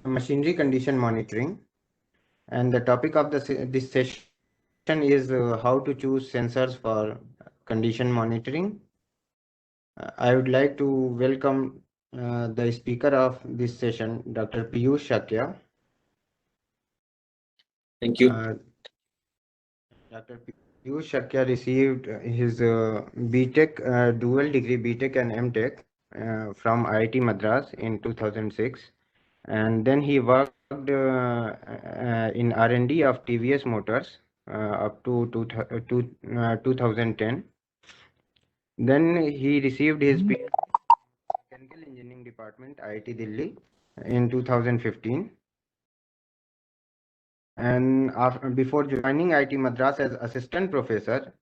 machinery condition monitoring, and the topic of this session is how to choose sensors for condition monitoring. I would like to welcome the speaker of this session, Dr. Piyush Shakya. Thank you. Dr. Piyush Shakya received his BTech, dual degree BTech and MTech from IIT Madras in 2006, and then he worked in R&D of TVS Motors up to 2010. Then he received his PhD in Mechanical Engineering Department, IIT Delhi, in 2015. And before joining IIT Madras as assistant professor,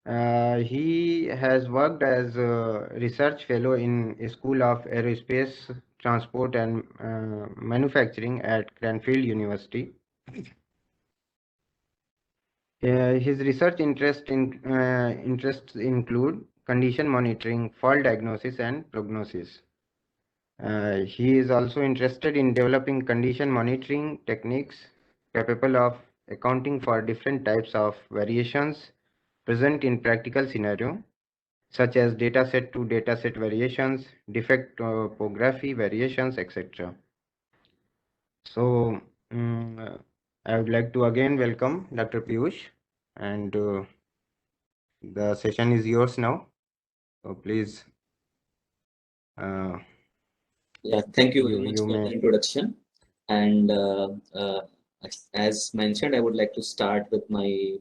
he has worked as a research fellow in School of Aerospace, Transport and Manufacturing at Cranfield University. His research interests include condition monitoring, fault diagnosis, and prognosis. He is also interested in developing condition monitoring techniques capable of accounting for different types of variations present in practical scenario, such as dataset to dataset variations, defect topography variations, etc. So, I would like to again welcome Dr. Piyush, and the session is yours now. So please. Yeah, thank you very much You for the may. introduction. And as mentioned, I would like to start with my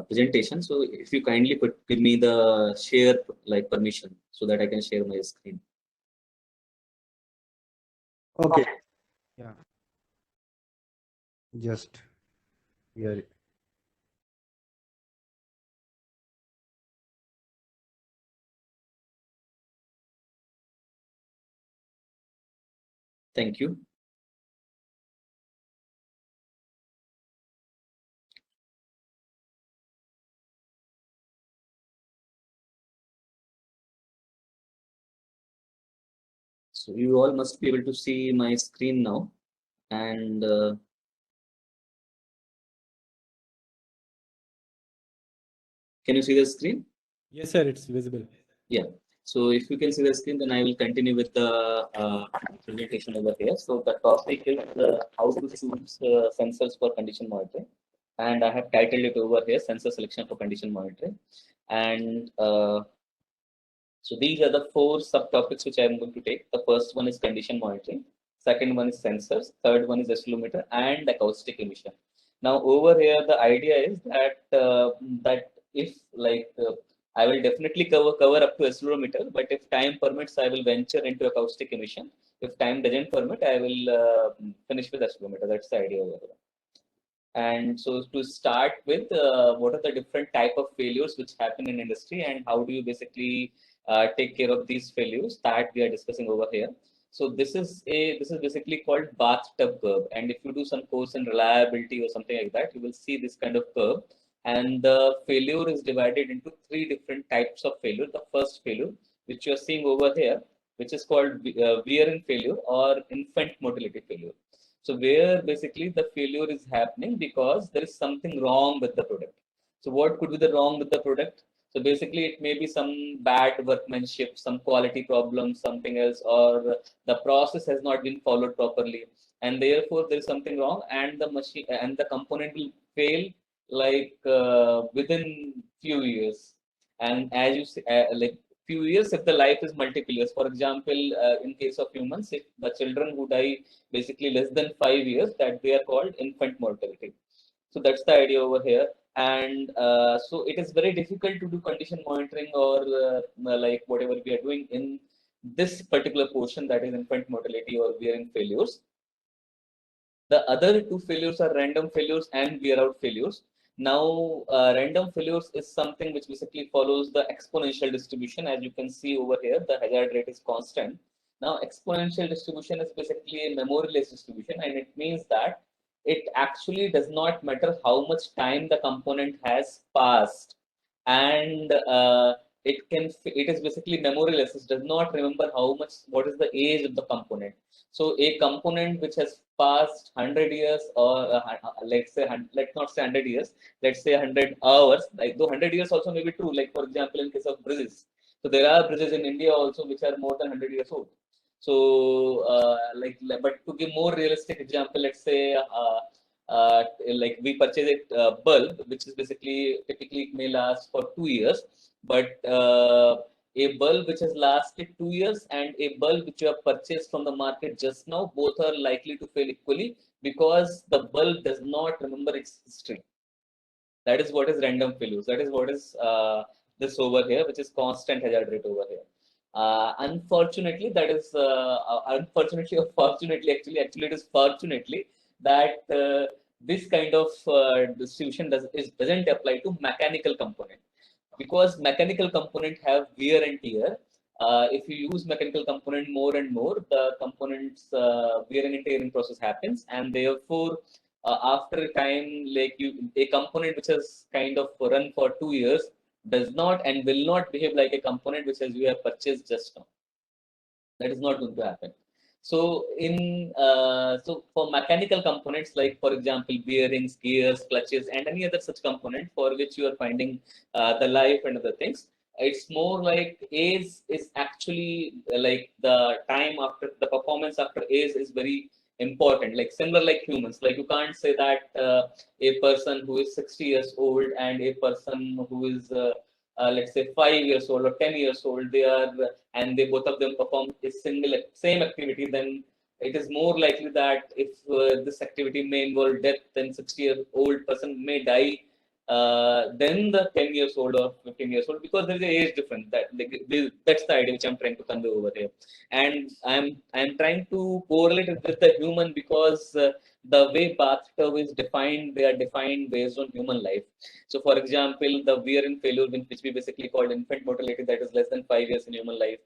presentation. So if you kindly give me the share permission so that I can share my screen. Okay. Yeah. Just here. Thank you. So you all must be able to see my screen now. And can you see the screen? Yes, sir, it's visible. Yeah. So if you can see the screen, then I will continue with the presentation over here. So the topic is how to choose sensors for condition monitoring. And I have titled it over here, sensor selection for condition monitoring. And so these are the four subtopics which I am going to take. The first one is condition monitoring. Second one is sensors. Third one is Escalometer and acoustic emission. Now over here, the idea is that if I will definitely cover up to Accelerometer, but if time permits, I will venture into acoustic emission. If time doesn't permit, I will finish with Accelerometer. That's the idea over here. And so to start with, what are the different type of failures which happen in industry, and how do you basically take care of these failures that we are discussing over here. So this is basically called bathtub curve, and if you do some course in reliability or something like that, you will see this kind of curve. And the failure is divided into three different types of failure. The first failure, which you are seeing over here, which is called wear-in failure or infant mortality failure. So where basically the failure is happening because there is something wrong with the product. So what could be the wrong with the product? So basically it may be some bad workmanship, some quality problem, something else, or the process has not been followed properly, and therefore there is something wrong, and the machine and the component will fail within few years. And as you say, few years if the life is multiple years. For example, in case of humans, if the children who die basically less than 5 years, that they are called infant mortality. So that's the idea over here. And so it is very difficult to do condition monitoring or whatever we are doing in this particular portion, that is infant mortality or wearing failures. The other two failures are random failures and wear out failures. Now, random failures is something which basically follows the exponential distribution. As you can see over here, the hazard rate is constant. Now, exponential distribution is basically a memoryless distribution, and it means that it actually does not matter how much time the component has passed, and it is basically memoryless. It does not remember what is the age of the component. So a component which has passed 100 years, or let's say, let's not say 100 years, let's say 100 hours, like though 100 years also may be true, like for example in case of bridges. So there are bridges in India also which are more than 100 years old. So but to give more realistic example, let's say like we purchase a bulb which is basically typically may last for 2 years, but a bulb which has lasted 2 years and a bulb which you have purchased from the market just now, both are likely to fail equally because the bulb does not remember its history. That is what is random failures. That is what is this over here, which is constant hazard rate over here. Unfortunately, that is unfortunately or fortunately, actually it is fortunately that this kind of distribution doesn't apply to mechanical component, because mechanical component have wear and tear. If you use mechanical component more and more, the components wearing and tearing process happens, and therefore after a time, like a component which has kind of run for 2 years does not and will not behave like a component which has you have purchased just now. That is not going to happen. So so for mechanical components, like for example bearings, gears, clutches, and any other such component for which you are finding the life and other things, it's more like age is actually like the time after the performance after age is very important. Like similar like humans, like you can't say that a person who is 60 years old and a person who is let's say 5 years old or 10 years old, they are and they both of them perform a same activity, then it is more likely that if this activity may involve death, then 60-year-old person may die than the 10 years old or 15 years old, because there is an age difference. That's the idea which I'm trying to convey over here. And I'm trying to correlate it with the human, because the way bathtub is defined, they are defined based on human life. So for example, the wear and failure, which we basically call infant mortality, that is less than 5 years in human life.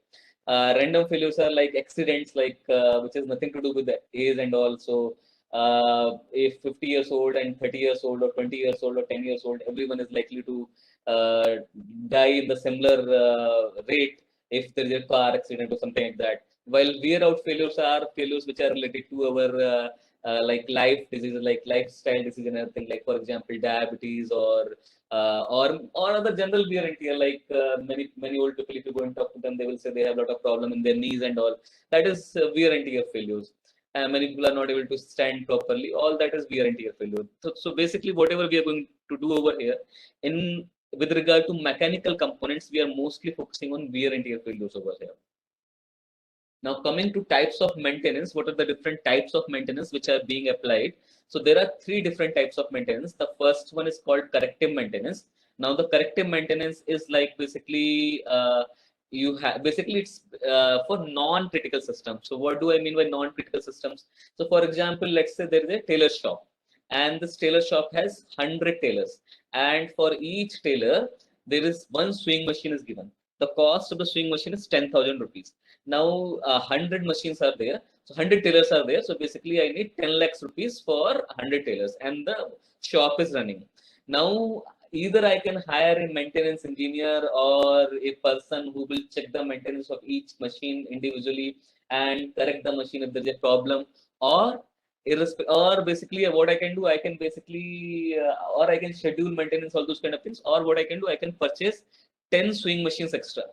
Random failures are like accidents, like which has nothing to do with the age and all. So if 50 years old and 30 years old or 20 years old or 10 years old, everyone is likely to die in the similar rate if there is a car accident or something like that. While wear out failures are failures which are related to our like life diseases, like lifestyle disease and everything, like for example diabetes or other general wear and tear, like many old people, if you go and talk to them, they will say they have a lot of problem in their knees and all. That is wear and tear failures. Many people are not able to stand properly. All that is wear and tear failure. So basically, whatever we are going to do over here, in with regard to mechanical components, we are mostly focusing on wear and tear failures over here. Now, coming to types of maintenance, what are the different types of maintenance which are being applied? So there are 3 different types of maintenance. The first one is called corrective maintenance. Now, the corrective maintenance is like basically you have basically it's for non-critical systems. So what do I mean by non-critical systems? So for example, let's say there is a tailor shop, and this tailor shop has 100 tailors, and for each tailor there is one sewing machine is given. The cost of the sewing machine is 10,000 rupees. Now 100 machines are there, so 100 tailors are there, so basically I need 10 lakhs rupees for 100 tailors, and the shop is running. Now either I can hire a maintenance engineer or a person who will check the maintenance of each machine individually and correct the machine if there's a problem, or basically what I can do, I can basically or I can schedule maintenance, all those kind of things, or what I can do, I can purchase 10 swing machines extra.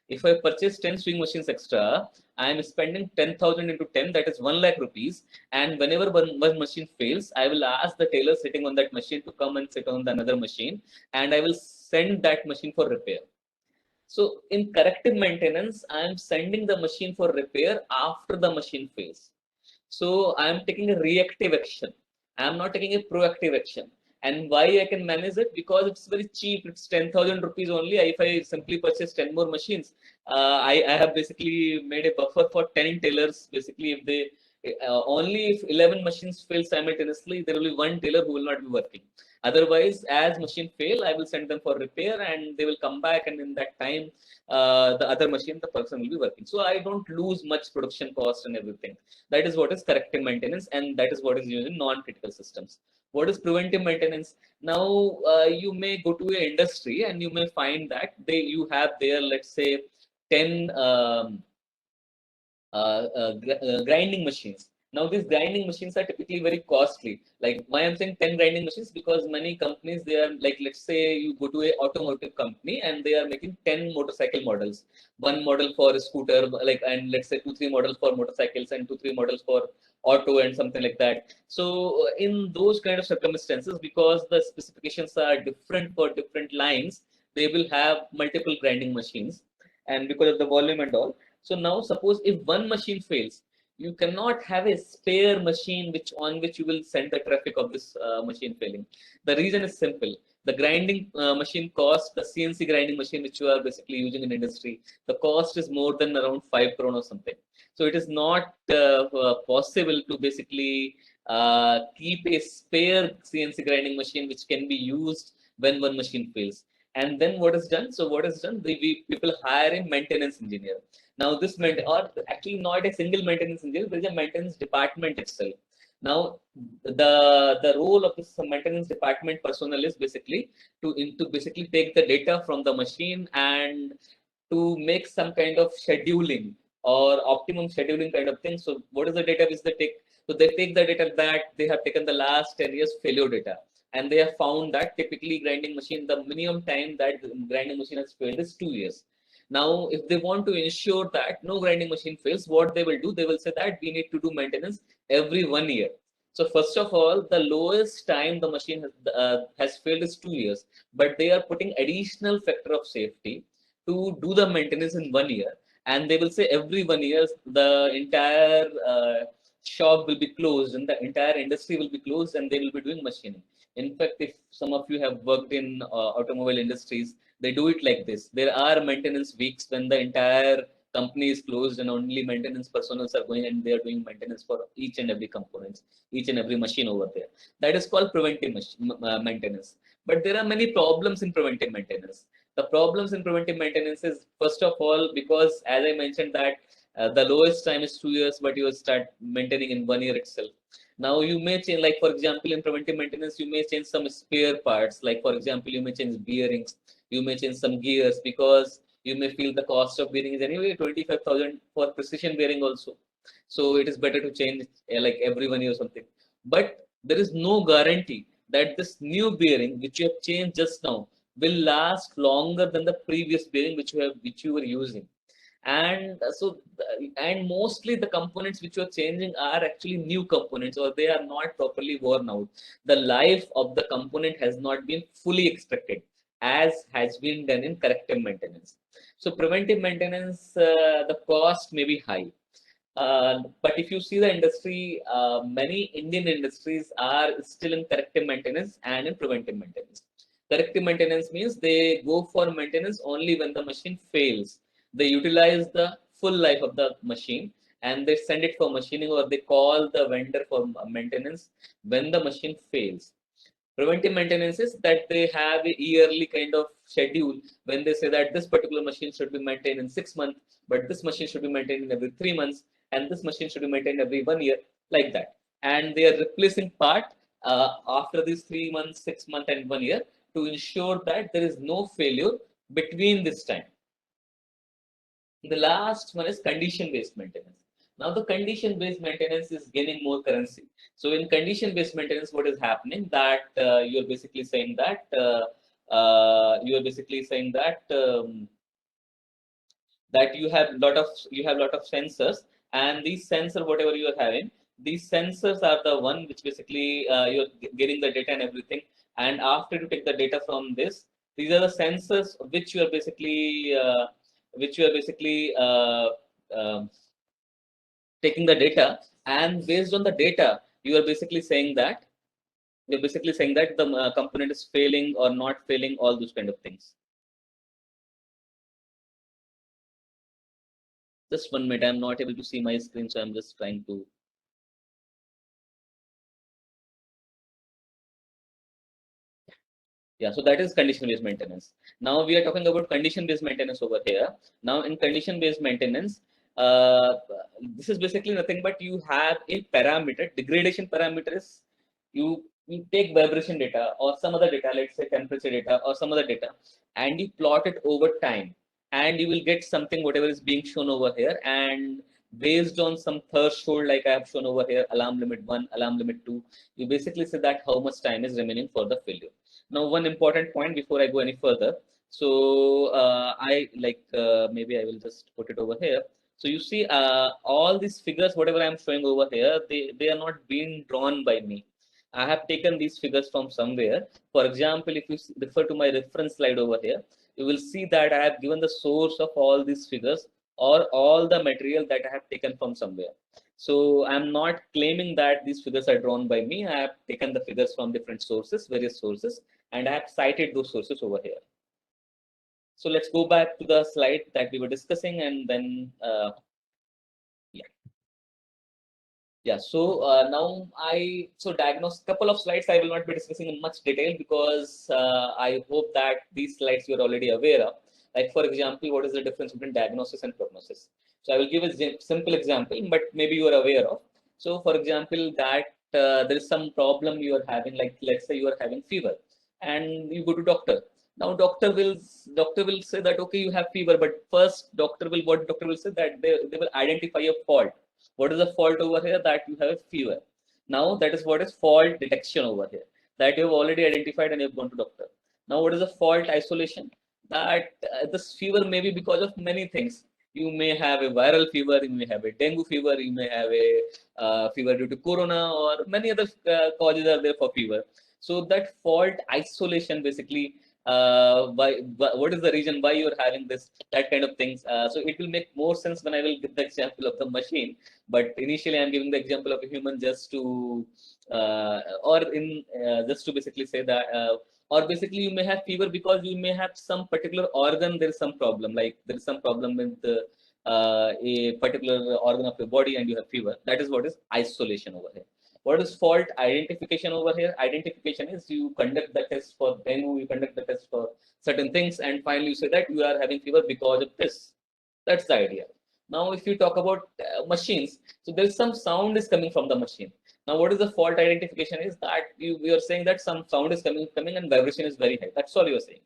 If I purchase 10 swing machines extra, I am spending 10,000 into 10, that is 1 lakh rupees. And whenever one machine fails, I will ask the tailor sitting on that machine to come and sit on the another machine, and I will send that machine for repair. So in corrective maintenance, I am sending the machine for repair after the machine fails. So I am taking a reactive action. I am not taking a proactive action. And why I can manage it? Because it's very cheap. It's 10,000 rupees only. If I simply purchase 10 more machines, I have basically made a buffer for 10 tailors. Basically, if they only if 11 machines fail simultaneously, there will be one tailor who will not be working. Otherwise, as machine fail, I will send them for repair and they will come back, and in that time, the other machine, the person will be working. So I don't lose much production cost and everything. That is what is corrective maintenance, and that is what is used in non-critical systems. What is preventive maintenance? Now, you may go to an industry and you may find that you have there, let's say, 10 grinding machines. Now, these grinding machines are typically very costly. Like, why I'm saying 10 grinding machines? Because many companies, they are like, let's say you go to a automotive company and they are making 10 motorcycle models. One model for a scooter, like, and let's say 2-3 models for motorcycles and 2-3 models for auto and something like that. So in those kind of circumstances, because the specifications are different for different lines, they will have multiple grinding machines, and because of the volume and all. So now suppose if one machine fails, you cannot have a spare machine which you will send the traffic of this machine failing. The reason is simple. The grinding machine cost, the CNC grinding machine which you are basically using in industry, the cost is more than around 5 crore or something. So it is not possible to basically keep a spare CNC grinding machine which can be used when one machine fails. And then what is done? So what is done? People hire a maintenance engineer. Now this or actually not a single maintenance engineer, there is a maintenance department itself. Now the role of this maintenance department personnel is basically to basically take the data from the machine and to make some kind of scheduling or optimum scheduling kind of thing. So what is the data which they take? So they take the data that they have taken the last 10 years failure data, and they have found that typically grinding machine, the minimum time that the grinding machine has failed is 2 years. Now, if they want to ensure that no grinding machine fails, what they will do, they will say that we need to do maintenance every 1 year. So first of all, the lowest time the machine has failed is 2 years, but they are putting additional factor of safety to do the maintenance in 1 year. And they will say every 1 year, the entire shop will be closed and the entire industry will be closed and they will be doing machining. In fact, if some of you have worked in automobile industries, they do it like this. There are maintenance weeks when the entire company is closed and only maintenance personnel are going and they are doing maintenance for each and every components, each and every machine over there. That is called preventive maintenance. But there are many problems in preventive maintenance. The problems in preventive maintenance is, first of all, because as I mentioned that the lowest time is 2 years, but you will start maintaining in 1 year itself. Now you may change, like for example, in preventive maintenance, you may change some spare parts. Like for example, you may change bearings, you may change some gears, because you may feel the cost of bearing is anyway 25,000 for precision bearing also. So it is better to change like every 1 year or something. But there is no guarantee that this new bearing which you have changed just now will last longer than the previous bearing which you were using. And and mostly the components which you are changing are actually new components, or they are not properly worn out. The life of the component has not been fully expected, as has been done in corrective maintenance. So preventive maintenance, the cost may be high, but if you see the industry, many Indian industries are still in corrective maintenance and in preventive maintenance. Corrective maintenance means they go for maintenance only when the machine fails. They utilize the full life of the machine and they send it for machining, or they call the vendor for maintenance when the machine fails. Preventive maintenance is that they have a yearly kind of schedule when they say that this particular machine should be maintained in 6 months, but this machine should be maintained in every 3 months, and this machine should be maintained every 1 year, like that. And they are replacing part after these 3 months, 6 months, and 1 year to ensure that there is no failure between this time. The last one is condition-based maintenance. Now, the condition-based maintenance is gaining more currency. So, in condition-based maintenance, what is happening? That you're basically saying that that you have lot of sensors, and these sensor, whatever you are having, these sensors are the one which basically you're getting the data and everything. And after you take the data from this, these are the sensors which you are basically taking the data, and based on the data, you are basically saying that the component is failing or not failing, all those kind of things. Just 1 minute, I'm not able to see my screen, so I'm just trying to. Yeah, so that is condition-based maintenance. Now we are talking about condition-based maintenance over here. Now in condition-based maintenance, uh, this is basically nothing but you have a parameter. Degradation parameter is you take vibration data or some other data, let's say temperature data or some other data, and you plot it over time, and you will get something whatever is being shown over here. And based on some threshold, like I have shown over here, alarm limit 1, alarm limit 2, you basically say that how much time is remaining for the failure. Now, one important point before I go any further. So I like maybe I will just put it over here. So you see all these figures, whatever I'm showing over here, they are not being drawn by me. I have taken these figures from somewhere. For example, if you refer to my reference slide over here, you will see that I have given the source of all these figures or all the material that I have taken from somewhere. So I'm not claiming that these figures are drawn by me. I have taken the figures from different sources, various sources, and I have cited those sources over here. So let's go back to the slide that we were discussing, and then yeah. Yeah, so now diagnose couple of slides. I will not be discussing in much detail because I hope that these slides you are already aware of. Like for example, what is the difference between diagnosis and prognosis? So I will give a simple example, but maybe you are aware of. So for example, that there is some problem you are having, like let's say you are having fever, and you go to doctor. Now doctor will say that okay, you have fever, but first doctor will say that they will identify a fault. What is the fault over here? That you have a fever. Now that is what is fault detection over here. That you have already identified and you have gone to doctor. Now what is the fault isolation? That this fever may be because of many things. You may have a viral fever, you may have a dengue fever, you may have a fever due to corona, or many other causes are there for fever. So that fault isolation basically what is the reason why you're having this that kind of things. So it will make more sense when I will give the example of the machine, but initially I'm giving the example of a human just to just to basically say that or basically you may have fever because you may have some particular organ, there is some problem, like there is some problem with a particular organ of your body and you have fever. That is what is isolation over here. What is fault identification over here? Identification is you conduct the test for dengue, you conduct the test for certain things, and finally you say that you are having fever because of this. That's the idea. Now, if you talk about machines, so there is some sound is coming from the machine. Now, what is the fault identification? Is that we are saying that some sound is coming and vibration is very high. That's all you are saying.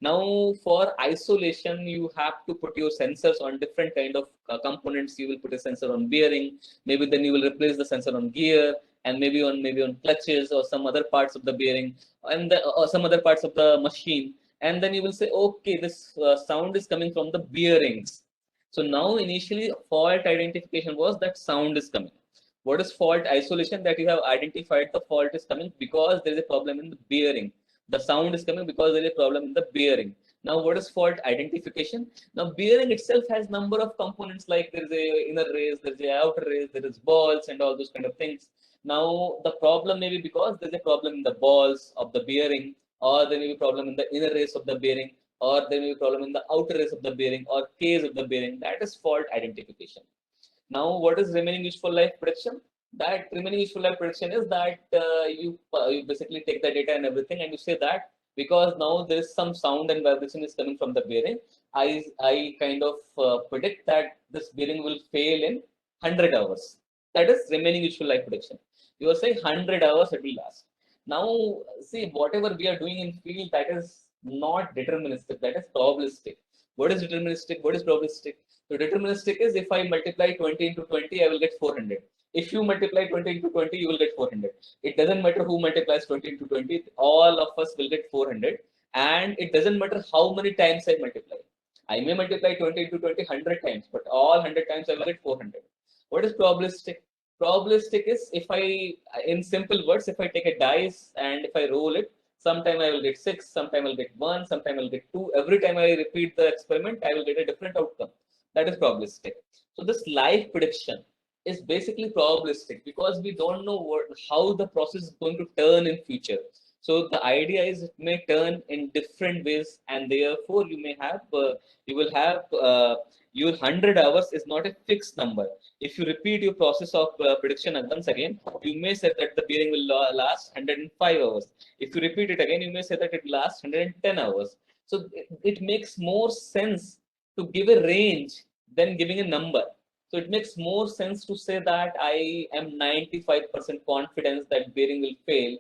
Now, for isolation, you have to put your sensors on different kind of components. You will put a sensor on bearing. Maybe then you will replace the sensor on gear, and maybe on clutches or some other parts of the bearing, and or some other parts of the machine. And then you will say, okay, this sound is coming from the bearings. So now initially fault identification was that sound is coming. What is fault isolation? That you have identified the fault is coming because there is a problem in the bearing. The sound is coming because there is a problem in the bearing. Now what is fault identification? Now bearing itself has number of components, like there is a inner race, there is a outer race, there is balls and all those kind of things. Now the problem may be because there is a problem in the balls of the bearing, or there may be a problem in the inner race of the bearing, or there may be a problem in the outer race of the bearing or case of the bearing. That is fault identification. Now, what is remaining useful life prediction? That remaining useful life prediction is that you basically take the data and everything, and you say that because now there is some sound and vibration is coming from the bearing, I kind of predict that this bearing will fail in 100 hours. That is remaining useful life prediction. You are saying 100 hours it will last. Now, see, whatever we are doing in field, that is not deterministic, that is probabilistic. What is deterministic? What is probabilistic? So deterministic is if I multiply 20 into 20, I will get 400. If you multiply 20 into 20, you will get 400. It doesn't matter who multiplies 20 into 20, all of us will get 400. And it doesn't matter how many times I multiply. I may multiply 20 into 20 100 times, but all 100 times I will get 400. What is probabilistic? Probabilistic is if I, in simple words, if I take a dice and if I roll it, sometime I will get 6, sometime I'll get 1, sometime I'll get 2. Every time I repeat the experiment, I will get a different outcome. That is probabilistic. So this life prediction is basically probabilistic because we don't know how the process is going to turn in future. So the idea is it may turn in different ways, and therefore you may have Your 100 hours is not a fixed number. If you repeat your process of prediction once again, you may say that the bearing will last 105 hours. If you repeat it again, you may say that it lasts 110 hours. So it makes more sense to give a range than giving a number. So it makes more sense to say that I am 95% confidence that bearing will fail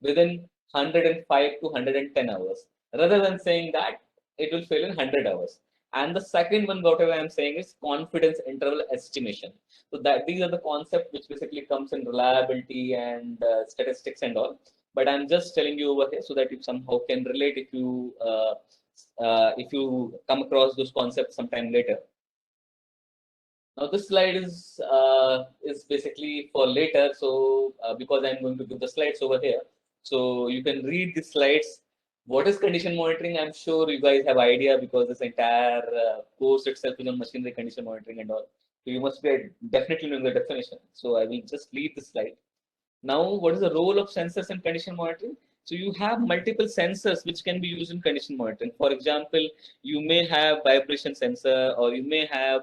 within 105 to 110 hours, rather than saying that it will fail in 100 hours. And the second one, whatever I'm saying, is confidence interval estimation. So that these are the concepts which basically comes in reliability and statistics and all. But I'm just telling you over here so that you somehow can relate if you come across those concepts sometime later. Now this slide is basically for later. So because I'm going to give the slides over here, so you can read the slides. What is condition monitoring? I'm sure you guys have idea because this entire course itself is on machinery condition monitoring and all. So you must be definitely knowing the definition. So I will just leave the slide. Now, what is the role of sensors in condition monitoring? So you have multiple sensors which can be used in condition monitoring. For example, you may have vibration sensor, or you may have,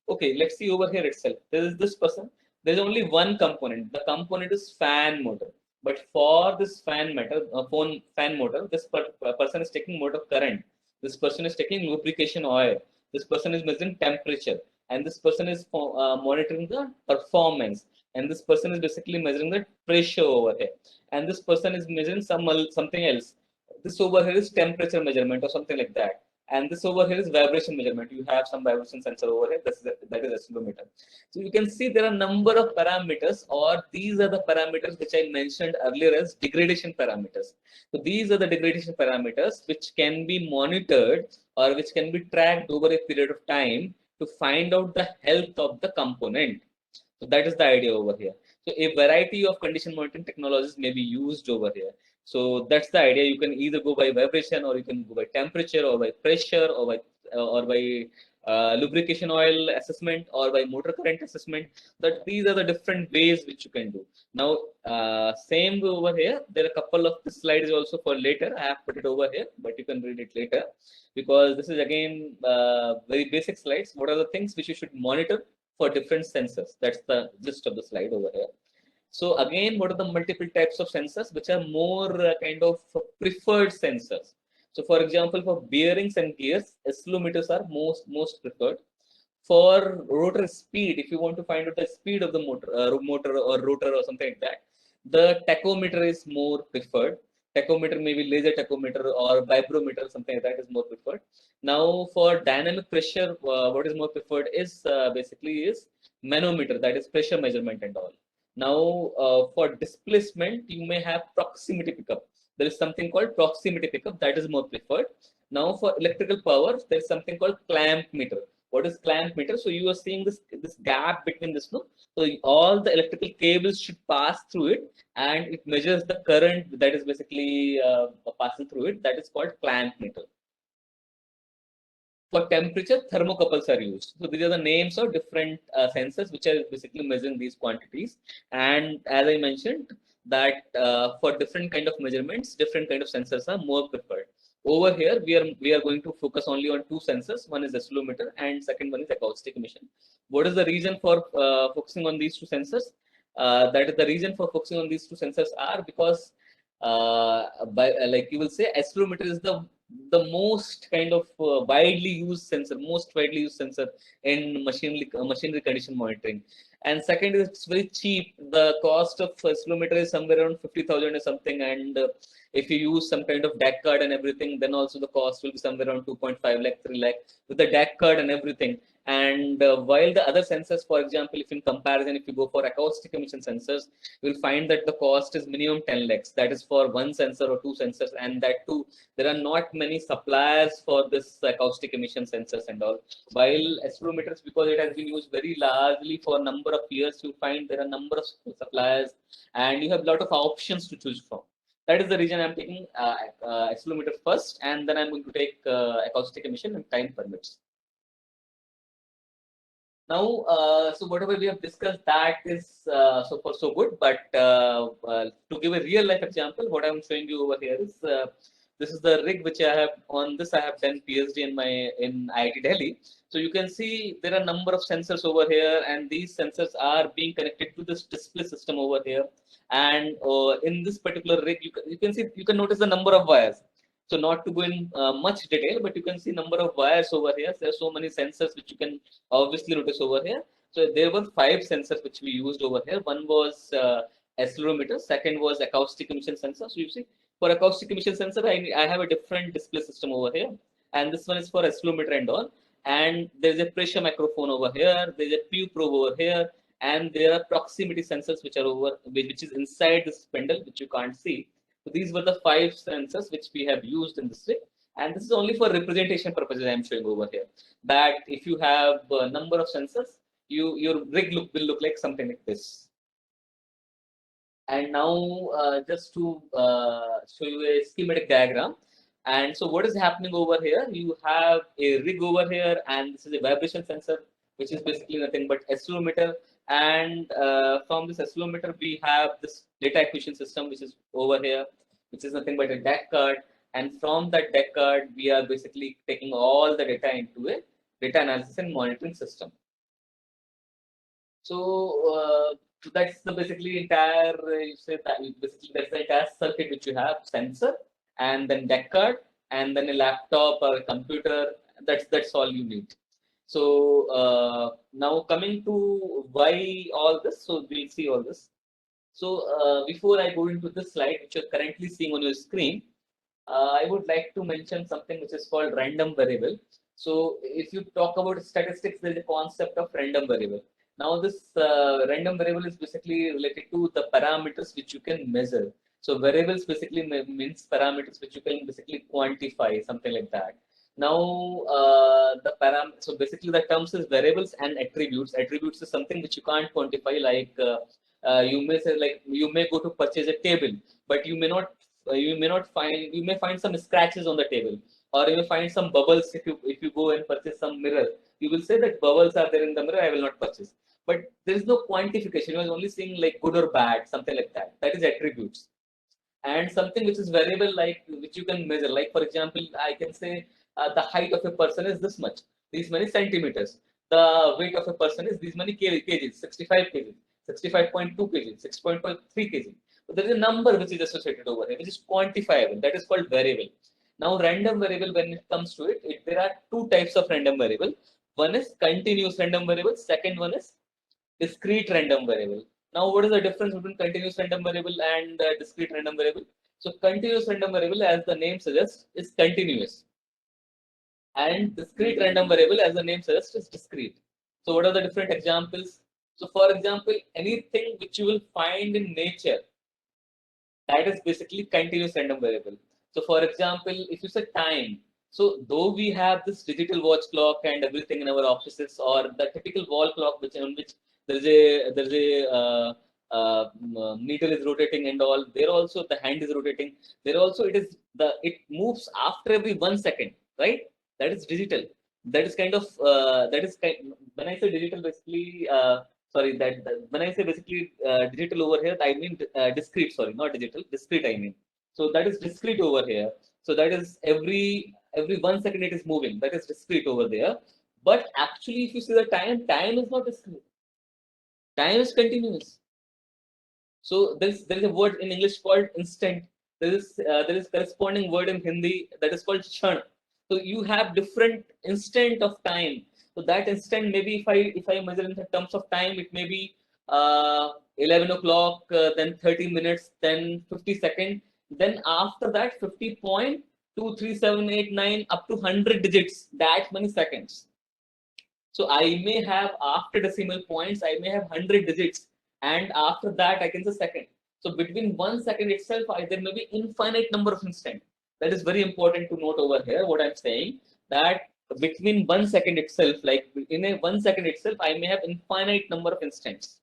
okay, let's see over here itself. There is this person. There's only one component. The component is fan motor. But for this fan motor, this person is taking motor current. This person is taking lubrication oil. This person is measuring temperature. And this person is monitoring the performance, and this person is basically measuring the pressure over here, and this person is measuring something else. This over here is temperature measurement or something like that, and this over here is vibration measurement. You have some vibration sensor over here. That is Escalometer. So you can see there are a number of parameters, or these are the parameters which I mentioned earlier as degradation parameters. So these are the degradation parameters which can be monitored or which can be tracked over a period of time to find out the health of the component. So that is the idea over here. So a variety of condition monitoring technologies may be used over here. So that's the idea. You can either go by vibration, or you can go by temperature, or by pressure, or by lubrication oil assessment, or by motor current assessment. That these are the different ways which you can do. Now, same over here. There are a couple of the slides also for later. I have put it over here, but you can read it later, because this is again very basic slides. What are the things which you should monitor for different sensors? That's the gist of the slide over here. So again, what are the multiple types of sensors which are more kind of preferred sensors? So for example, for bearings and gears, accelerometers are most preferred. For rotor speed, if you want to find out the speed of the motor or rotor or something like that, the tachometer is more preferred. Tachometer, maybe laser tachometer or vibrometer, something like that is more preferred. Now, for dynamic pressure, what is more preferred is basically is manometer, that is pressure measurement and all. Now, for displacement, you may have proximity pickup. There is something called proximity pickup that is more preferred. Now, for electrical power, there is something called clamp meter. What is clamp meter? So you are seeing this gap between this, no? So all the electrical cables should pass through it, and it measures the current that is basically passing through it. That is called clamp meter. For temperature, thermocouples are used. So these are the names of different sensors which are basically measuring these quantities. And as I mentioned, that for different kind of measurements, different kind of sensors are more preferred. Over here, we are going to focus only on two sensors. One is accelerometer, and second one is acoustic emission. What is the reason for focusing on these two sensors? That is the reason for focusing on these two sensors are because, like you will say, accelerometer is the most kind of widely used sensor, in machinery condition monitoring. And second is it's very cheap. The cost of accelerometer is somewhere around 50,000 or something, and if you use some kind of DAC card and everything, then also the cost will be somewhere around 2.5 lakh, 3 lakh with the DAC card and everything. And while the other sensors, for example, if in comparison, if you go for acoustic emission sensors, you will find that the cost is minimum 10 lakhs. That is for one sensor or two sensors, and that too, there are not many suppliers for this acoustic emission sensors and all. While accelerometers, because it has been used very largely for a number of years, you find there are a number of suppliers, and you have a lot of options to choose from. That is the reason I'm taking accelerometer first, and then I'm going to take acoustic emission and time permits. Now, so whatever we have discussed, that is so far so good. But to give a real life example, what I'm showing you over here is This is the rig which I have, on this I have done PhD in IIT Delhi. So you can see there are a number of sensors over here, and these sensors are being connected to this display system over here. And in this particular rig, you can notice the number of wires. So not to go in much detail, but you can see number of wires over here. There are so many sensors which you can obviously notice over here. So there were 5 sensors which we used over here. One was accelerometer, second was acoustic emission sensor. So you see, for acoustic emission sensor, I have a different display system over here, and this one is for accelerometer and all. And there's a pressure microphone over here, there's a Pew probe over here, and there are proximity sensors which are which is inside this spindle, which you can't see. So these were the 5 sensors which we have used in this rig, and this is only for representation purposes. I'm showing over here that if you have a number of sensors, your rig will look like something like this. And now just to show you a schematic diagram. And so what is happening over here? You have a rig over here, and this is a vibration sensor, which is basically nothing but accelerometer. And from this accelerometer, we have this data acquisition system, which is over here, which is nothing but a DAC card. And from that DAC card, we are basically taking all the data into a data analysis and monitoring system. So that's the basically entire, you say that basically that's the entire circuit which you have: sensor, and then DAC card, and then a laptop or a computer. That's all you need. So now coming to why all this. So we'll see all this. So before I go into this slide, which you're currently seeing on your screen, I would like to mention something which is called random variable. So if you talk about statistics, there is a concept of random variable. Now this random variable is basically related to the parameters which you can measure. So variables basically means parameters which you can basically quantify, something like that. Now so basically the terms is variables and attributes. Attributes is something which you can't quantify, like you may say, like you may go to purchase a table, but you may not find, you may find some scratches on the table, or you may find some bubbles. If you go and purchase some mirror, you will say that bubbles are there in the mirror, I will not purchase. But there is no quantification. You are only seeing like good or bad, something like that. That is attributes. And something which is variable, like which you can measure. Like for example, I can say the height of a person is this much, these many centimeters. The weight of a person is these many kgs, 65 kg, 65.2 kg, 6.3 kg. So there is a number which is associated over here, which is quantifiable. That is called variable. Now, random variable, when it comes to it, there are 2 types of random variable. One is continuous random variable. Second one is discrete random variable. Now, what is the difference between continuous random variable and discrete random variable? So, continuous random variable, as the name suggests, is continuous, and discrete random variable, as the name suggests, is discrete. So, what are the different examples? So, for example, anything which you will find in nature, that is basically continuous random variable. So, for example, if you say time, so though we have this digital watch clock and everything in our offices, or the typical wall clock, which there's a needle is rotating and all, there also the hand is rotating. There also it moves after every 1 second, right? That is digital. That is kind of when I say digital, basically. Sorry, when I say basically digital over here, I mean discrete. Sorry, not digital. Discrete, I mean. So that is discrete over here. So that is every 1 second it is moving. That is discrete over there. But actually, if you see the time is not discrete. Time is continuous. So there is a word in English called instant. There is corresponding word in Hindi that is called kshan. So you have different instant of time. So that instant, maybe if I measure in the terms of time, it may be 11 o'clock, then 30 minutes, then 50 seconds. Then after that, 50.23789 up to 100 digits, that many seconds. So I may have, after decimal points, I may have 100 digits, and after that I can say second. So between 1 second itself, there may be infinite number of instants. That is very important to note over here. What I'm saying, that between 1 second itself, like in a 1 second itself, I may have infinite number of instants,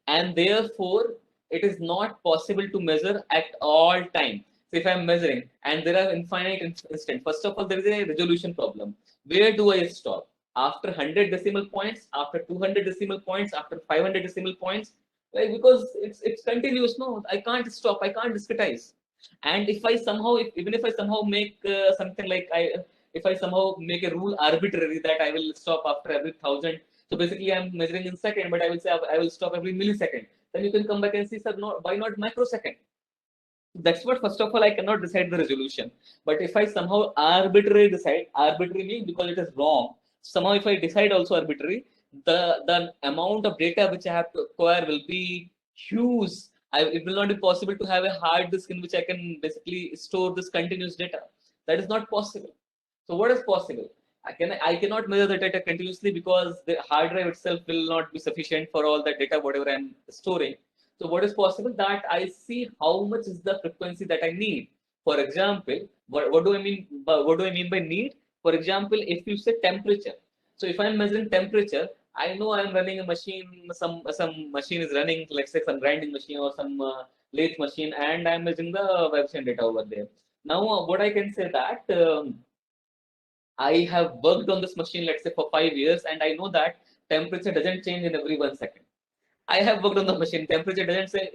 and therefore it is not possible to measure at all time. So if I'm measuring and there are infinite instants, first of all, there is a resolution problem. Where do I stop? After 100 decimal points, after 200 decimal points, after 500 decimal points, like, because it's continuous. No, I can't stop. I can't discretize. And if I somehow, even if I somehow make something like if I somehow make a rule arbitrary that I will stop after every 1,000, so basically I'm measuring in second, but I will say I will stop every millisecond. Then you can come back and see, sir, no, why not microsecond? That's what, first of all, I cannot decide the resolution. But if I somehow arbitrarily decide, arbitrarily because it is wrong, somehow if I decide also arbitrary, the amount of data which I have to acquire will be huge. It will not be possible to have a hard disk in which I can basically store this continuous data. That is not possible. So what is possible? I cannot measure the data continuously because the hard drive itself will not be sufficient for all that data, whatever I'm storing. So what is possible that I see how much is the frequency that I need. For example, what do I mean? What do I mean by need? For example, if you say temperature. So if I'm measuring temperature, I know I'm running a machine. Some machine is running, let's say some grinding machine or some lathe machine, and I'm measuring the vibration data over there. Now, what I can say that I have worked on this machine, let's say for 5 years, and I know that temperature doesn't change in every 1 second. I have worked on the machine. Temperature doesn't say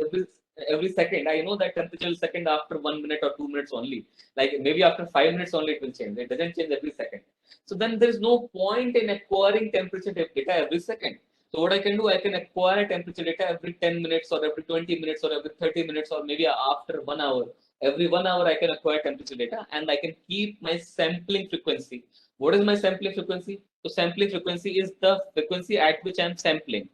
every second. I know that temperature will second after 1 minute or 2 minutes only. Like maybe after 5 minutes only it will change. It doesn't change every second. So then there is no point in acquiring temperature data every second. So what I can do, I can acquire temperature data every 10 minutes or every 20 minutes or every 30 minutes or maybe after 1 hour. Every 1 hour I can acquire temperature data and I can keep my sampling frequency. What is my sampling frequency? So sampling frequency is the frequency at which I am sampling.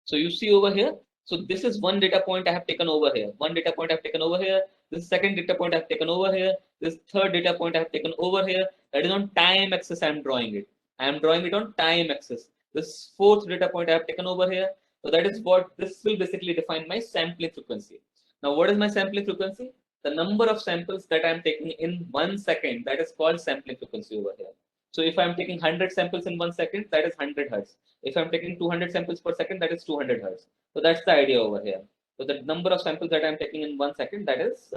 So you see over here, so this is one data point I have taken over here. One data point I have taken over here. This second data point I have taken over here. This third data point I have taken over here. That is on time axis I am drawing it. I am drawing it on time axis. This fourth data point I have taken over here. So that is what this will basically define my sampling frequency. Now what is my sampling frequency? The number of samples that I am taking in 1 second, that is called sampling frequency over here. So if I'm taking 100 samples in 1 second, that is 100 hertz. If I'm taking 200 samples per second, that is 200 hertz. So that's the idea over here. So the number of samples that I'm taking in 1 second, that is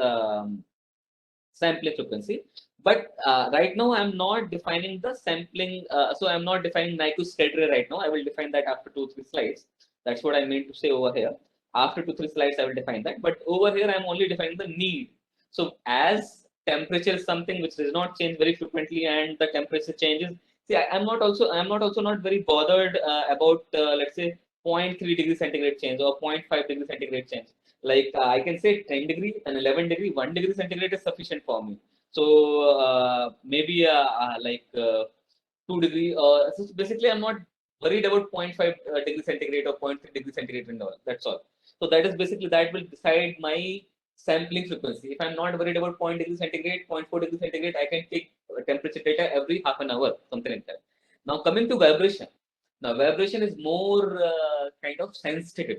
sampling frequency. But right now, I'm not defining the sampling. So I'm not defining Nyquist criteria right now. I will define that after 2-3 slides. That's what I meant to say over here. After 2-3 slides, I will define that. But over here, I'm only defining the need. So as temperature is something which does not change very frequently, and the temperature changes. See, I'm not also not very bothered about let's say 0.3 degree centigrade change or 0.5 degree centigrade change. Like I can say 10 degree and 11 degree, 1 degree centigrade is sufficient for me. So maybe like 2 degree. So basically, I'm not worried about 0.5 degree centigrade or 0.3 degree centigrade and all. That's all. So that is basically that will decide my sampling frequency. If I'm not worried about 0 degree centigrade, 0.4 degree centigrade, I can take temperature data every half an hour, something like that. Now coming to vibration. Now vibration is more kind of sensitive.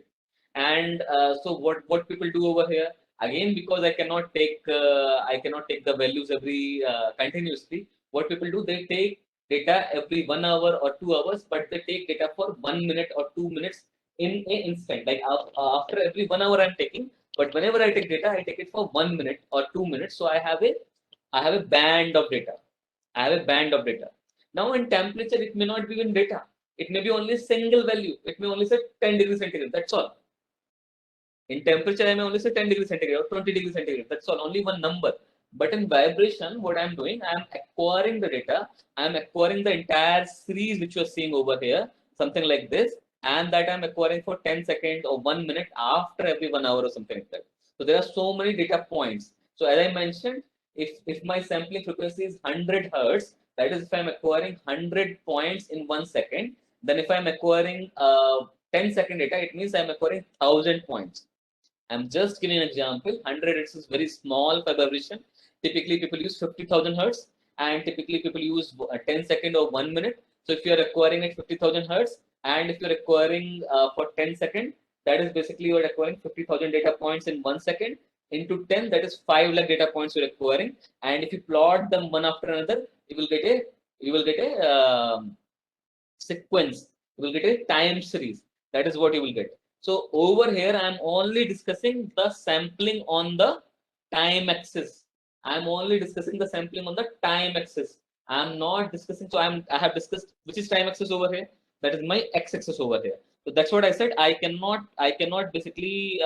And so what people do over here, again, because I cannot take the values every continuously. What people do, they take data every 1 hour or 2 hours, but they take data for 1 minute or 2 minutes in an instant. Like after every 1 hour I'm taking, but whenever I take data, I take it for 1 minute or 2 minutes. So I have a band of data. I have a band of data. Now in temperature, it may not be in data. It may be only a single value. It may only say 10 degrees centigrade. That's all. In temperature, I may only say 10 degrees centigrade or 20 degrees centigrade. That's all, only one number. But in vibration, what I'm doing, I'm acquiring the data. I'm acquiring the entire series which you're seeing over here, something like this, and that I'm acquiring for 10 seconds or 1 minute after every 1 hour or something like that. So there are so many data points. So as I mentioned, if my sampling frequency is 100 hertz, that is if I'm acquiring 100 points in 1 second, then if I'm acquiring 10-second data, it means I'm acquiring 1,000 points. I'm just giving an example. 100 hertz is very small for vibration. Typically, people use 50,000 hertz, and typically people use 10 second or 1 minute. So if you're acquiring at 50,000 hertz, and if you're acquiring for 10 second, that is basically you're acquiring 50,000 data points in 1 second. Into 10, that is 5 lakh data points you're acquiring. And if you plot them one after another, you will get a sequence. You will get a time series. That is what you will get. So over here, I'm only discussing the sampling on the time axis. I'm only discussing the sampling on the time axis. I'm not discussing. So I have discussed which is time axis over here. That is my x-axis over here. So that's what I said. I cannot basically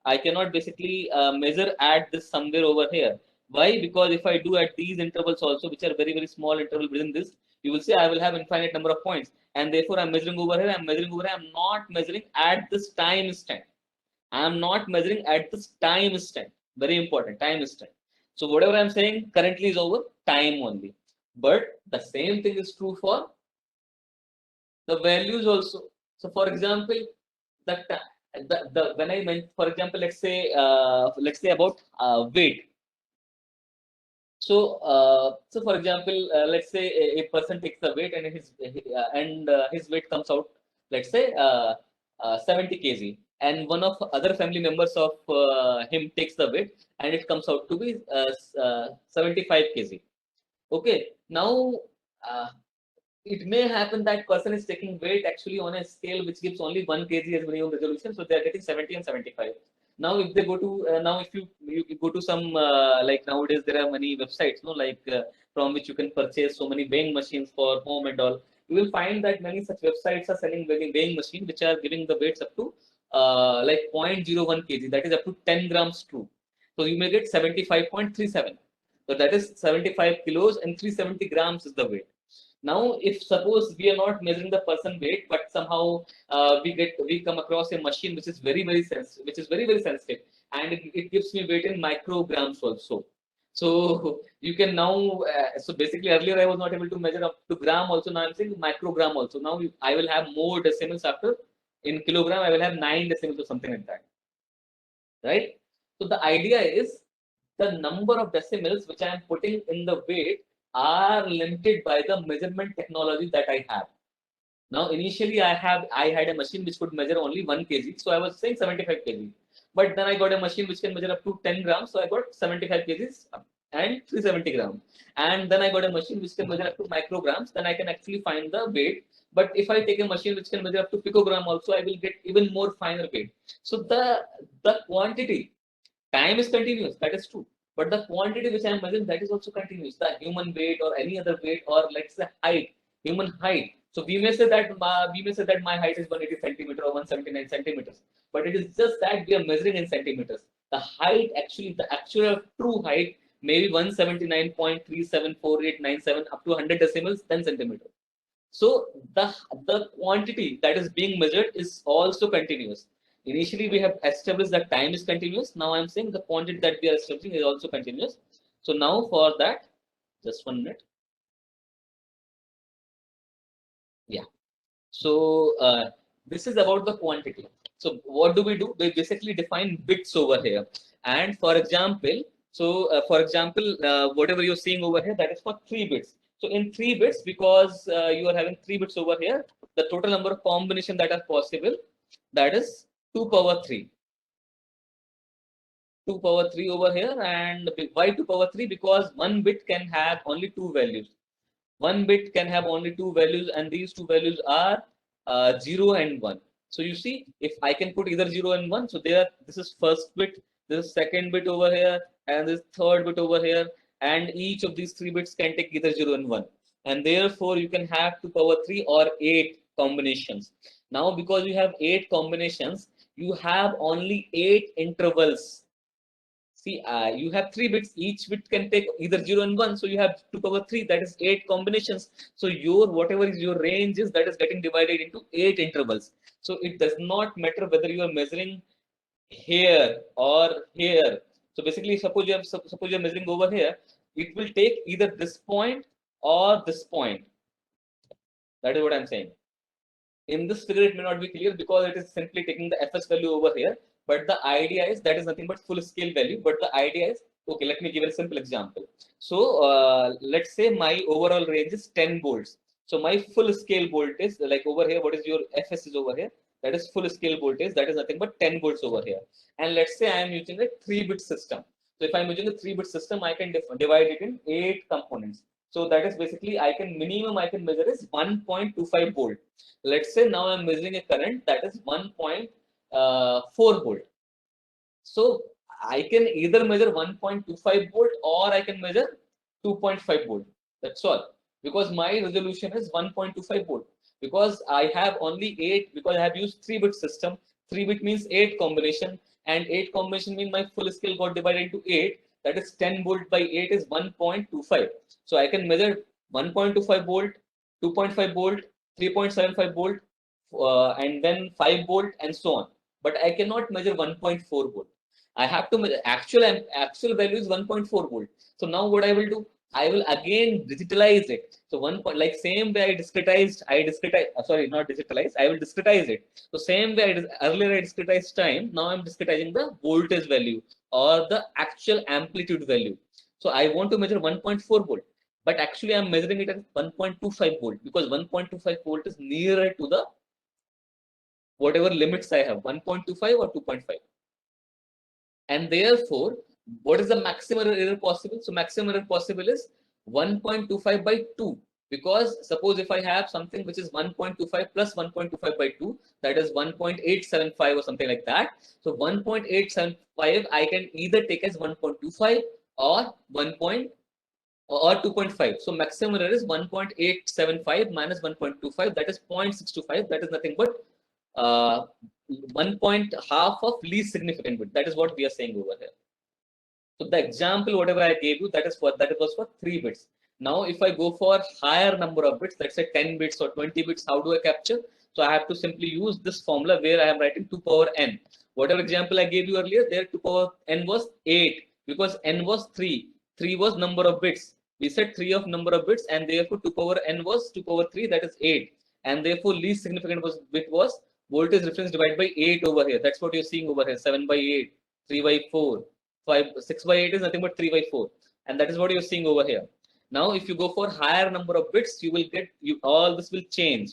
I cannot basically measure at this somewhere over here. Why? Because if I do at these intervals also, which are very, very small interval within this, you will see I will have infinite number of points. And therefore, I'm measuring over here, I'm measuring over here, I'm not measuring at this time instant. I'm not measuring at this time instant. Very important, time instant. So whatever I'm saying currently is over time only. But the same thing is true for the values also. So for example, that the when I meant, for example, let's say about weight. So for example, let's say a person takes the weight and his weight comes out, let's say 70 kg, and one of other family members of him takes the weight and it comes out to be 75 kg. Okay, now uh, it may happen that person is taking weight actually on a scale which gives only 1 kg as minimum resolution, so they are getting 70 and 75. Now if they go to now if you go to some like nowadays there are many websites, no, like from which you can purchase so many weighing machines for home and all. You will find that many such websites are selling weighing machine which are giving the weights up to like 0.01 kg, that is up to 10 grams true. So you may get 75.37. So that is 75 kilos and 370 grams is the weight. Now, if suppose we are not measuring the person weight, but somehow we come across a machine which is very sensitive, and it gives me weight in micrograms also. So you can now so basically earlier I was not able to measure up to gram also. Now I'm saying microgram also. Now I will have more decimals after in kilogram. I will have 9 decimals or something like that, right? So the idea is the number of decimals which I am putting in the weight are limited by the measurement technology that I have. Now, initially, I had a machine which could measure only 1 kg, so I was saying 75 kg. But then I got a machine which can measure up to 10 grams, so I got 75 kgs and 370 grams. And then I got a machine which can measure up to micrograms, then I can actually find the weight. But if I take a machine which can measure up to picogram also, I will get even more finer weight. So the quantity, time is continuous, that is true. But the quantity which I am measuring, that is also continuous. The human weight or any other weight, or let's say height, human height. So we may say that my height is 180 centimeter or 179 centimeters, but it is just that we are measuring in centimeters. The height, actually, the actual true height may be 179.374897 up to 100 decimals, 10 centimeters. So the quantity that is being measured is also continuous. Initially, we have established that time is continuous. Now I'm saying the quantity that we are establishing is also continuous. So now for that, just 1 minute. Yeah. So this is about the quantity. So what do? We basically define bits over here. And for example, whatever you're seeing over here, that is for 3 bits. So in 3 bits, because you are having 3 bits over here, the total number of combinations that are possible, that is 2 power 3. 2 power 3 over here. And why 2 power 3? Because 1 bit can have only 2 values. 1 bit can have only 2 values, and these 2 values are 0 and 1. So you see, if I can put either 0 and 1, so this is first bit, this is second bit over here, and this third bit over here, and each of these 3 bits can take either 0 and 1. And therefore, you can have 2 power 3 or 8 combinations. Now, because you have 8 combinations, you have only 8 intervals. See, you have 3 bits, each bit can take either 0 and 1, so you have 2 power 3, that is 8 combinations. So your whatever is your range is, that is getting divided into 8 intervals. So it does not matter whether you are measuring here or here. So basically, suppose you're measuring over here, it will take either this point or this point. That is what I'm saying. In this figure, it may not be clear because it is simply taking the fs value over here. But the idea is that is nothing but full scale value. But the idea is, okay, let me give a simple example. So let's say my overall range is 10 volts. So my full scale voltage, like over here, what is your fs is over here? That is full scale voltage. That is nothing but 10 volts over here. And let's say I am using a 3-bit system. So if I'm using a 3-bit system, I can divide it in 8 components. So that is basically minimum I can measure is 1.25 volt. Let's say now I'm measuring a current that is 1.4 volt. So I can either measure 1.25 volt or I can measure 2.5 volt. That's all. Because my resolution is 1.25 volt. Because I have only 8, because I have used 3-bit system. 3-bit means 8 combination. and 8 combination means my full scale got divided into 8. That is 10 volt by 8 is 1.25. So I can measure 1.25 volt, 2.5 volt, 3.75 volt, and then 5 volt and so on. But I cannot measure 1.4 volt. I have to measure actual value is 1.4 volt. So now what I will do? I will again digitalize it. So one point, like same way I discretize, sorry, not digitalize, I will discretize it. So same way earlier I discretized time, now I'm discretizing the voltage value or the actual amplitude value. So I want to measure 1.4 volt, but actually I'm measuring it at 1.25 volt because 1.25 volt is nearer to the whatever limits I have, 1.25 or 2.5. And therefore, what is the maximum error possible? So maximum error possible is 1.25 by 2. Because suppose if I have something which is 1.25 plus 1.25 by 2, that is 1.875 or something like that. So 1.875 I can either take as 1.25 or 2.5. So maximum error is 1.875 minus 1.25, that is 0.625. That is nothing but uh, 1.5 of least significant bit. That is what we are saying over here. So the example whatever I gave you, that was for 3 bits. Now if I go for higher number of bits, let's say 10 bits or 20 bits, how do I capture? So I have to simply use this formula where I am writing 2 power n. Whatever example I gave you earlier, there 2 power n was 8 because n was 3. 3 was number of bits. We said 3 of number of bits, and therefore 2 power n was 2 power 3, that is 8. And therefore least significant bit was voltage difference divided by 8 over here. That's what you're seeing over here, 7 by 8, 3 by 4. 6 by 8 is nothing but 3 by 4, and that is what you're seeing over here. Now if you go for higher number of bits, you will get all this will change.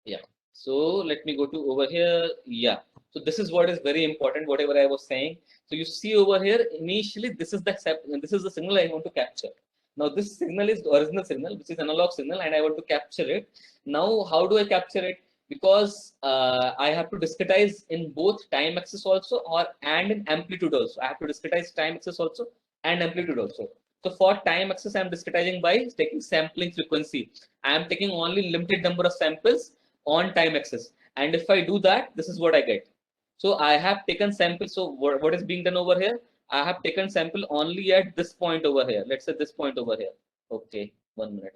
Yeah, so let me go to over here. Yeah, so this is what is very important, whatever I was saying. So you see over here, initially this is the signal I want to capture. Now this signal is the original signal, which is analog signal, and I want to capture it. Now how do I capture it? Because I have to discretize in both time axis also and in amplitude also. I have to discretize time axis also and amplitude also. So for time axis, I am discretizing by taking sampling frequency. I am taking only limited number of samples on time axis, and if I do that, this is what I get. So I have taken sample. So what is being done over here? I have taken sample only at this point over here. Let's say this point over here. Okay, 1 minute.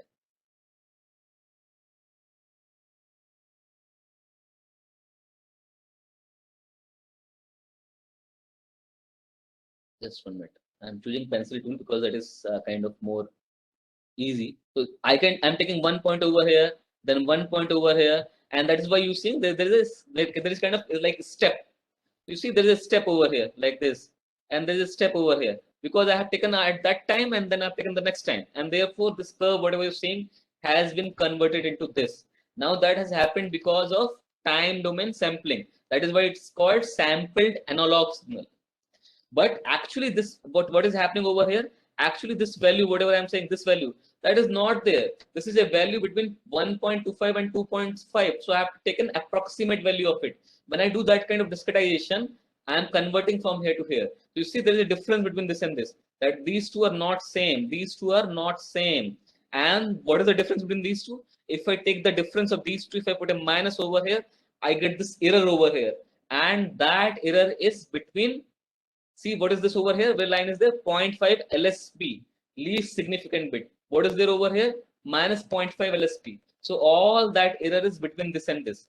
Just 1 minute. I'm choosing pencil tool because that is kind of more easy. So I'm taking 1 point over here, then 1 point over here, and that is why you see there is kind of like step. You see there is a step over here like this, and there is a step over here because I have taken at that time and then I've taken the next time, and therefore this curve whatever you're seeing has been converted into this. Now that has happened because of time domain sampling. That is why it's called sampled analog signal. But actually this what is happening over here, actually this value whatever I'm saying, this value, that is not there. This is a value between 1.25 and 2.5. So I have taken approximate value of it. When I do that kind of discretization, I am converting from here to here. So you see there is a difference between this and this, that these two are not same, these two are not same. And what is the difference between these two? If I take the difference of these two, if I put a minus over here, I get this error over here, and that error is between, see what is this over here, where line is there, 0.5 LSP, least significant bit. What is there over here? Minus 0.5 LSP. So all that error is between this and this.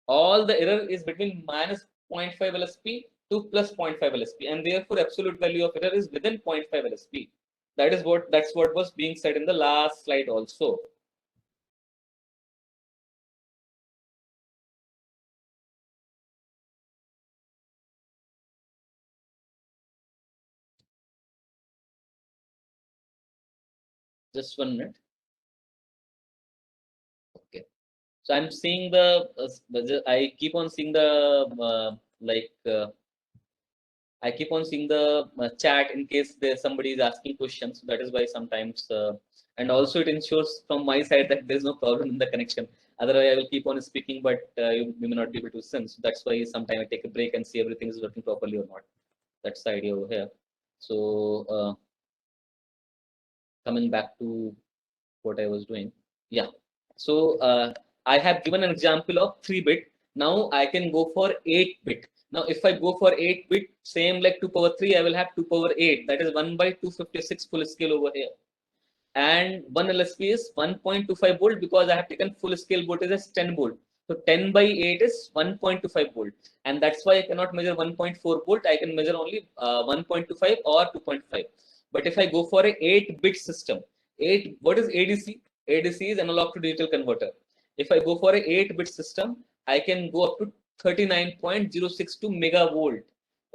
All the error is between minus 0.5 LSP to plus 0.5 LSP, and therefore absolute value of error is within 0.5 LSP. That's what was being said in the last slide also. Just 1 minute. Okay. So I'm seeing I keep on seeing the I keep on seeing the chat in case there's somebody is asking questions. That is why sometimes, and also it ensures from my side that there's no problem in the connection. Otherwise, I will keep on speaking, but you may not be able to sense. So that's why sometimes I take a break and see everything is working properly or not. That's the idea over here. So coming back to what I was doing. Yeah. So I have given an example of 3-bit. Now I can go for 8-bit. Now if I go for 8-bit, same like 2 power 3, I will have 2 power 8. That is 1 by 256 full scale over here. And one LSP is 1.25 volt because I have taken full scale voltage as 10 volt. So 10 by 8 is 1.25 volt. And that's why I cannot measure 1.4 volt. I can measure only 1.25 or 2.5. But if I go for a 8-bit system, what is ADC? ADC is analog to digital converter. If I go for a 8-bit system, I can go up to 39.062 megavolt.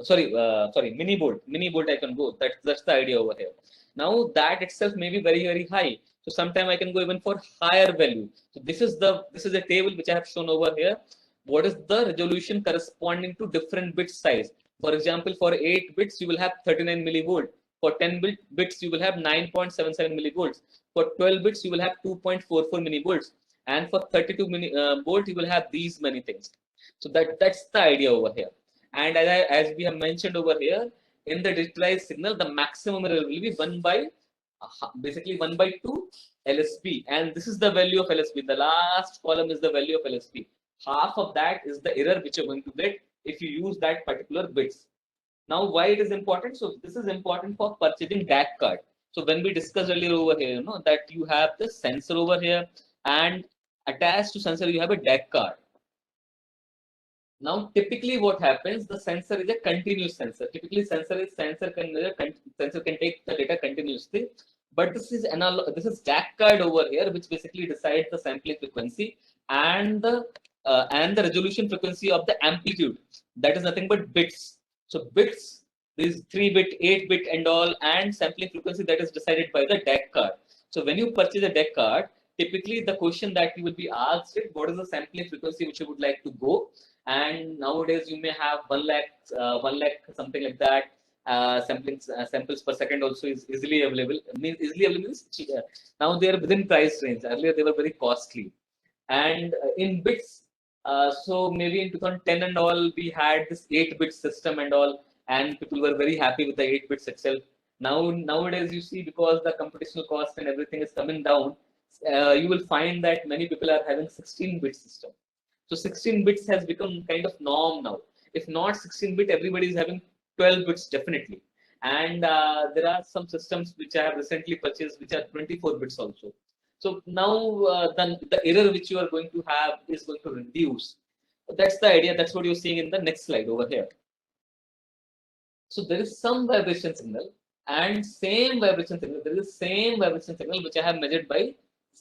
Sorry, mini volt I can go. That's the idea over here. Now that itself may be very, very high. So sometime I can go even for higher value. So this is a table which I have shown over here. What is the resolution corresponding to different bit size? For example, for 8 bits, you will have 39 millivolt. For 10 bits, you will have 9.77 millivolts. For 12 bits, you will have 2.44 millivolts. And for 32 volt, you will have these many things. So that's the idea over here. And as we have mentioned over here, in the digitalized signal, the maximum error will be 1 by basically 1 by 2 LSB. And this is the value of LSB. The last column is the value of LSB. Half of that is the error which you're going to get if you use that particular bits. Now, why it is important? So this is important for purchasing DAC card. So when we discussed earlier over here, you know, that you have the sensor over here, and attached to sensor you have a DAC card. Now, typically what happens, the sensor is a continuous sensor. Typically sensor can take the data continuously, but this is DAC card over here, which basically decides the sampling frequency and the resolution frequency of the amplitude. That is nothing but bits. So bits, these 3-bit, 8-bit and all, and sampling frequency, that is decided by the DAC card. So when you purchase a DAC card, typically the question that you will be asked is, what is the sampling frequency which you would like to go? And nowadays you may have 1 lakh, something like that. Samples per second also is easily available. Easily available means cheaper. Now they are within price range. Earlier they were very costly. And in bits, so maybe in 2010 and all, we had this 8-bit system and all, and people were very happy with the 8 bits itself. Nowadays you see, because the computational cost and everything is coming down, you will find that many people are having 16-bit system. So 16 bits has become kind of norm now. If not 16-bit, everybody is having 12 bits definitely. And there are some systems which I have recently purchased which are 24 bits also. So now the error which you are going to have is going to reduce. That's the idea. That's what you're seeing in the next slide over here. So there is some vibration signal, and same vibration signal. There is same vibration signal which I have measured by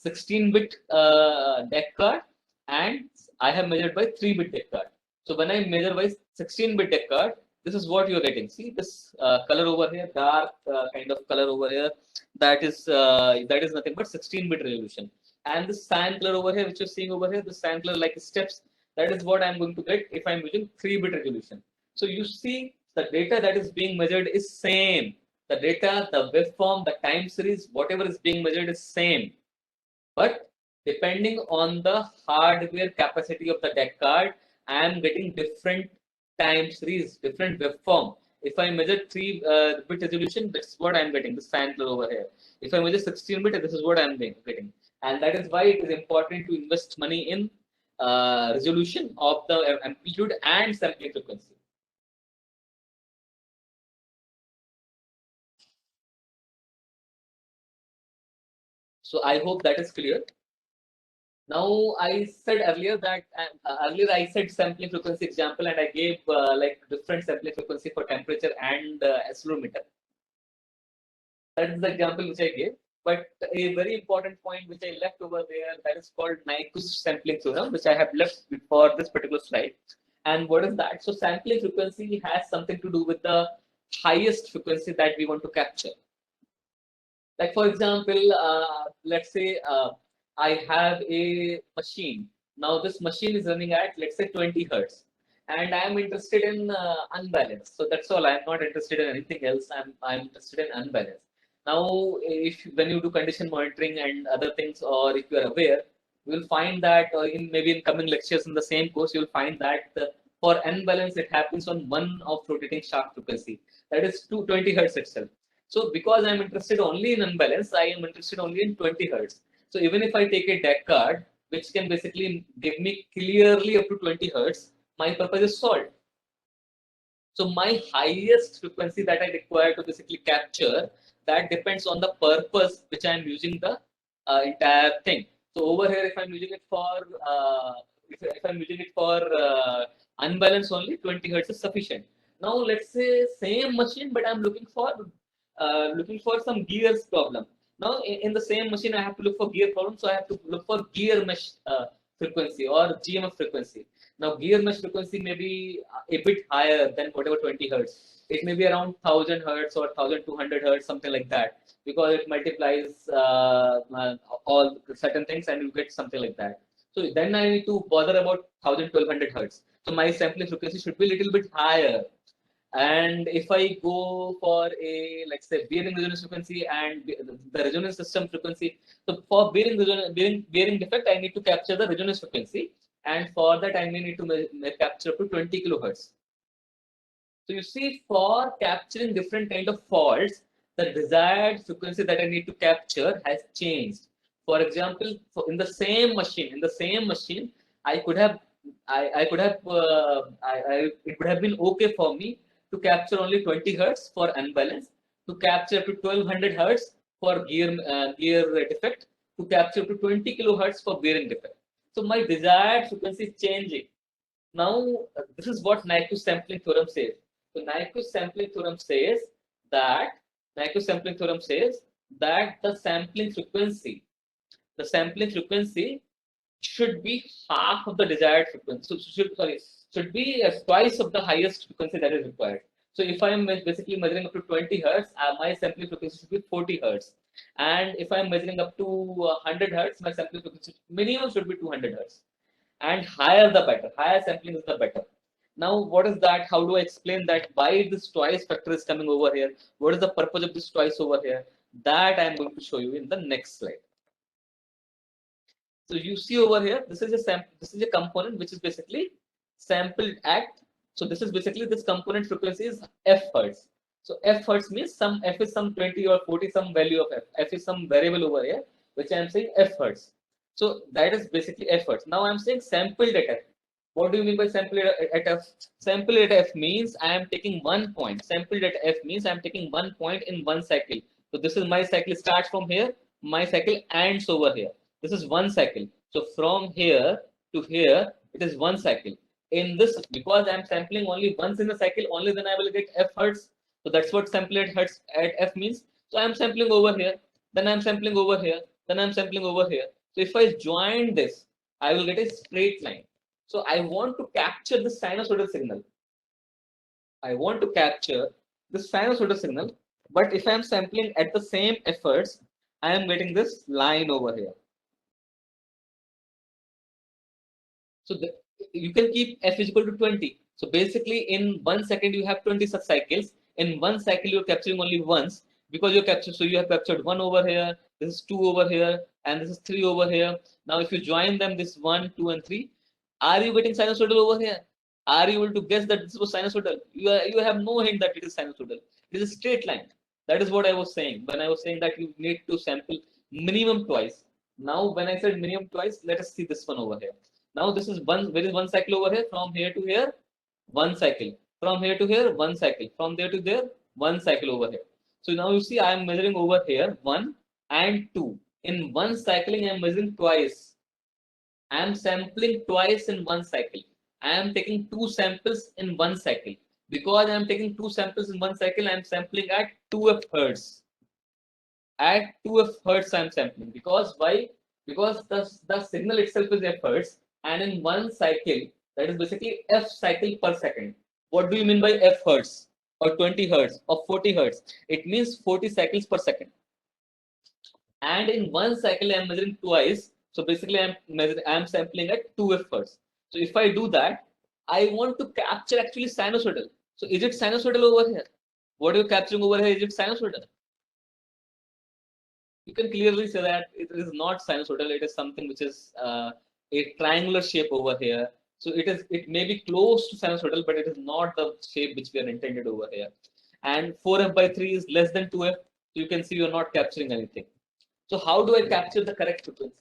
16-bit DAC card, and I have measured by 3-bit DAC card. So when I measure by 16-bit DAC card, this is what you're getting. See this color over here, dark kind of color over here. That is nothing but 16-bit resolution. And this cyan color over here, which you're seeing over here, the cyan color like steps. That is what I'm going to get if I'm using 3-bit resolution. So you see, the data that is being measured is same. The data, the waveform, the time series, whatever is being measured is same. But depending on the hardware capacity of the DAC card, I am getting different time series, different waveform. If I measure 3-bit resolution, that's what I'm getting, the cyan color over here. If I measure 16-bit, this is what I'm getting. And that is why it is important to invest money in resolution of the amplitude and sampling frequency. So I hope that is clear. Now I said earlier that I said sampling frequency example, and I gave like different sampling frequency for temperature and accelerometer. That is the example which I gave. But a very important point which I left over there, that is called Nyquist sampling theorem, which I have left for this particular slide. And what is that? So sampling frequency has something to do with the highest frequency that we want to capture. Like for example, let's say I have a machine. Now this machine is running at, let's say, 20 hertz, and I am interested in unbalanced. So that's all. I am not interested in anything else. I'm interested in unbalanced. Now, if when you do condition monitoring and other things, or if you are aware, you will find that in maybe in coming lectures in the same course, you will find that for unbalanced it happens on one of rotating shaft frequency. That is 220 hertz itself. So because I'm interested only in unbalanced, I am interested only in 20 hertz. So even if I take a deck card, which can basically give me clearly up to 20 hertz, my purpose is solved. So my highest frequency that I require to basically capture, that depends on the purpose which I am using the entire thing. So over here, if I'm using it for if I'm using it for unbalanced only, 20 hertz is sufficient. Now let's say same machine, but I'm looking for some gears problem. Now in the same machine, I have to look for gear problem, so I have to look for gear mesh frequency or GMF frequency. Now gear mesh frequency may be a bit higher than whatever 20 hertz. It may be around 1000 hertz or 1200 hertz, something like that, because it multiplies all certain things and you get something like that. So then I need to bother about 1200 hertz. So my sampling frequency should be a little bit higher. And if I go for a, let's say, bearing resonance frequency and the resonance system frequency, so for bearing defect, I need to capture the resonance frequency, and for that I may need to capture up to 20 kilohertz. So you see, for capturing different kind of faults, the desired frequency that I need to capture has changed. For example, in the same machine, I could have, I could have, it would have been okay for me to capture only 20 hertz for unbalance, to capture up to 1200 hertz for gear defect, to capture up to 20 kilohertz for bearing defect. So my desired frequency is changing. Now, this is what Nyquist sampling theorem says. So Nyquist sampling theorem says that the sampling frequency should be half of the desired frequency. So should be twice of the highest frequency that is required. So if I am basically measuring up to 20 hertz, my sampling frequency should be 40 hertz. And if I am measuring up to 100 hertz, my sampling frequency minimum should be 200 hertz. And higher the better. Higher sampling is the better. Now, what is that? How do I explain that? Why this twice factor is coming over here? What is the purpose of this twice over here? That I am going to show you in the next slide. So you see over here, this is a component which is basically sampled at. So this is basically, this component frequency is f hertz. So f hertz means some f is some 20 or 40 some value of f. F is some variable over here, which I am saying f hertz. So that is basically f hertz. Now I am saying sampled at f. What do you mean by sampled at f? Sampled at f means I am taking 1 point. Sampled at f means I am taking 1 point in one cycle. So this is my cycle starts from here. My cycle ends over here. This is one cycle. So from here to here, it is one cycle. In this, because I am sampling only once in a cycle, only then I will get f hertz. So that's what sampled at hertz at f means. So I am sampling over here, then I am sampling over here, then I am sampling over here. So if I join this, I will get a straight line. So I want to capture the sinusoidal signal. I want to capture the sinusoidal signal, but if I am sampling at the same efforts, I am getting this line over here. So you can keep f is equal to 20. So basically, in 1 second, you have 20 such cycles. In one cycle, you're capturing only once, because you captured. So you have captured 1 over here, this is 2 over here, and this is 3 over here. Now, if you join them, this 1, 2, and 3, are you getting sinusoidal over here? Are you able to guess that this was sinusoidal? You have no hint that it is sinusoidal. It is a straight line. That is what I was saying when I was saying that you need to sample minimum twice. Now, when I said minimum twice, let us see this one over here. Now this is one cycle over here, from here to here, one cycle. From here to here, one cycle. From there to there, one cycle over here. So now you see I am measuring over here 1 and 2. In one cycling, I am measuring twice. I am sampling twice in one cycle. I am taking 2 samples in one cycle. Because I am taking 2 samples in one cycle, I am sampling at 2f hertz. At 2f hertz, I am sampling. Because why? Because the signal itself is f hertz. And in one cycle, that is basically f cycle per second. What do you mean by f hertz or 20 hertz or 40 hertz? It means 40 cycles per second. And in one cycle, I am measuring twice. So basically, I am sampling at 2f hertz. So if I do that, I want to capture actually sinusoidal. So is it sinusoidal over here? What are you capturing over here? Is it sinusoidal? You can clearly say that it is not sinusoidal. It is something which is a triangular shape over here. So it may be close to sinusoidal, but it is not the shape which we are intended over here. And 4f by 3 is less than 2f. So you can see you are not capturing anything. So how do I capture the correct frequency?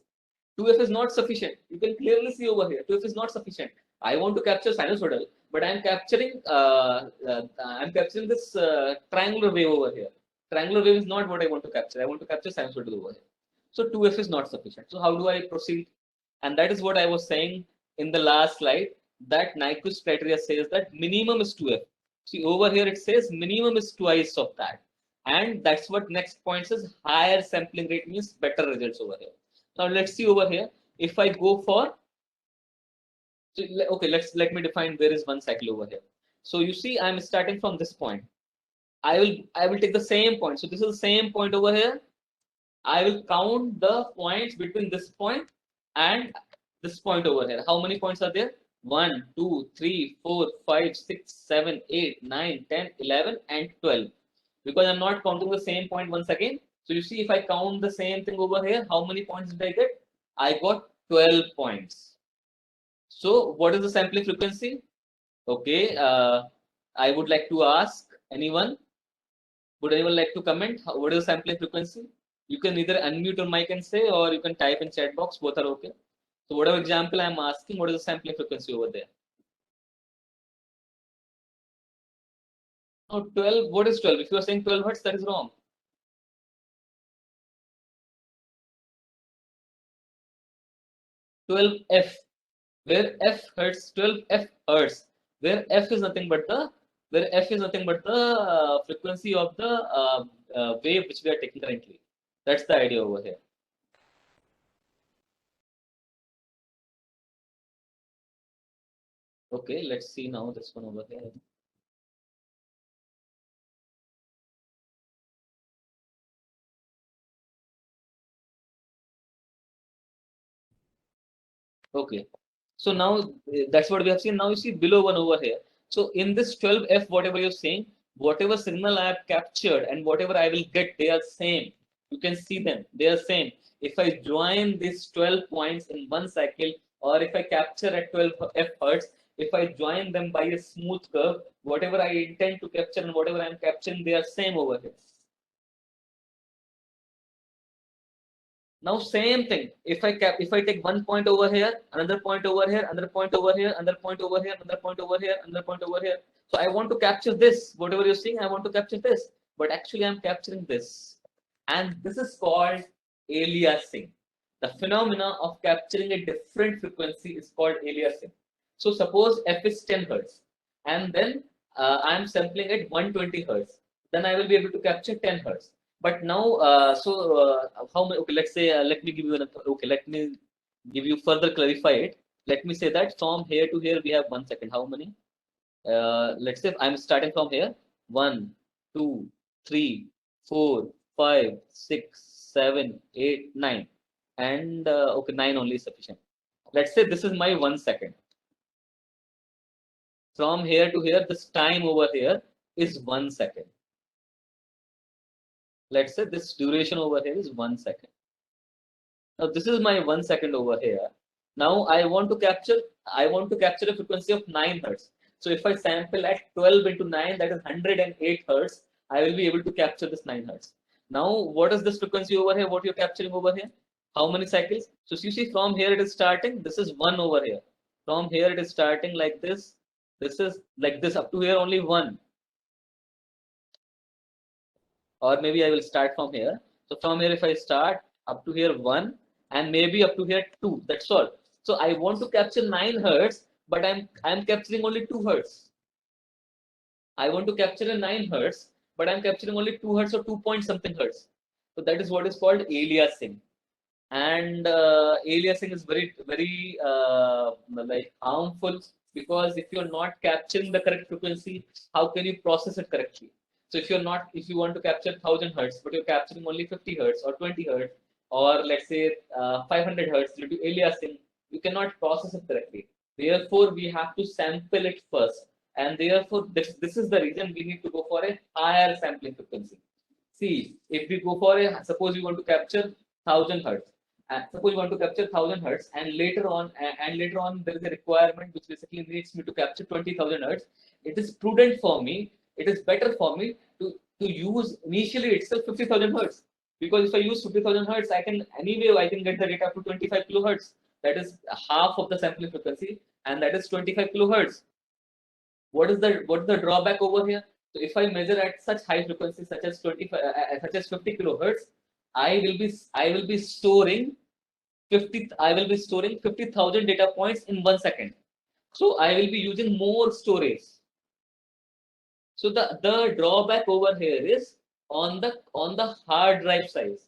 2f is not sufficient. You can clearly see over here, 2f is not sufficient. I want to capture sinusoidal, but I'm capturing this triangular wave over here. Triangular wave is not what I want to capture. I want to capture sinusoidal over here. So 2f is not sufficient. So how do I proceed? And that is what I was saying in the last slide, that Nyquist criteria says that minimum is 2f. See over here it says minimum is twice of that. And that's what next point says, higher sampling rate means better results over here. Now let's see over here. If I go for, so, okay, let me define where is one cycle over here. So you see, I'm starting from this point. I will take the same point. So this is the same point over here. I will count the points between this point and this point over here. How many points are there? 1, 2, 3, 4, 5, 6, 7, 8, 9, 10, 11, and 12. Because I'm not counting the same point once again. So you see, if I count the same thing over here, how many points did I get? I got 12 points. So what is the sampling frequency? Okay, I would like to ask anyone. Would anyone like to comment? What is the sampling frequency? You can either unmute your mic and say, or you can type in chat box. Both are okay. So whatever example I'm asking, what is the sampling frequency over there? No, 12. What is 12? If you are saying 12 hertz, that is wrong. 12f, where f hertz, 12f hertz, where f is nothing but the frequency of the wave which we are taking currently. That's the idea over here. Okay, let's see now this one over here. Okay, so now that's what we have seen. Now you see below one over here. So in this 12f, whatever you're saying, whatever signal I have captured and whatever I will get, they are same. You can see them, they are same. If I join these 12 points in one cycle, or if I capture at 12f hertz, if I join them by a smooth curve, whatever I intend to capture and whatever I am capturing, they are same over here. Now same thing. If I take one point over here, another point over here, another point over here, another point over here, another point over here, another point over here. So I want to capture this. Whatever you're seeing, I want to capture this. But actually, I'm capturing this, and this is called aliasing. The phenomena of capturing a different frequency is called aliasing. So suppose f is 10 hertz, and then I'm sampling at 120 hertz. Then I will be able to capture 10 hertz. But now, how many? Okay, let's say let me give you okay. Let me give you further clarify it. Let me say that from here to here we have 1 second. How many? Let's say I'm starting from here. 1, 2, 3, 4, 5, 6, 7, 8, 9, and okay, 9 only is sufficient. Let's say this is my 1 second. From here to here, this time over here is 1 second. Let's say this duration over here is 1 second. Now this is my 1 second over here. Now I want to capture a frequency of 9 hertz. So if I sample at 12 into 9, that is 108 hertz, I will be able to capture this 9 hertz. Now what is this frequency over here? What you're capturing over here? How many cycles? So you see from here it is starting. This is 1 over here. From here it is starting like this. This is like this up to here only 1. Or maybe I will start from here. So from here, if I start up to here 1 and maybe up to here 2, that's all. So I want to capture 9 hertz, but I'm capturing only 2 hertz. I want to capture a 9 hertz, but I'm capturing only 2 hertz or 2 point something hertz. So that is what is called aliasing. And aliasing is very like harmful, because if you're not capturing the correct frequency, how can you process it correctly? So if you want to capture 1000 hertz, but you're capturing only 50 hertz or 20 hertz, or let's say 500 hertz due to aliasing, you cannot process it correctly. Therefore, we have to sample it first, and therefore this is the reason we need to go for a higher sampling frequency. See, if we go for suppose you want to capture 1000 hertz, suppose you want to capture 1000 hertz, and later on there is a requirement which basically needs me to capture 20,000 hertz. It is prudent for me. It is better for me to use initially itself 50,000 hertz. Because if I use 50,000 hertz, I can get the data up to 25 kilohertz. That is half of the sampling frequency, and that is 25 kilohertz. What is the drawback over here? So if I measure at such high frequency, such as 50 kilohertz, I will be storing 50,000 data points in 1 second. So I will be using more storage. So the drawback over here is on the hard drive size.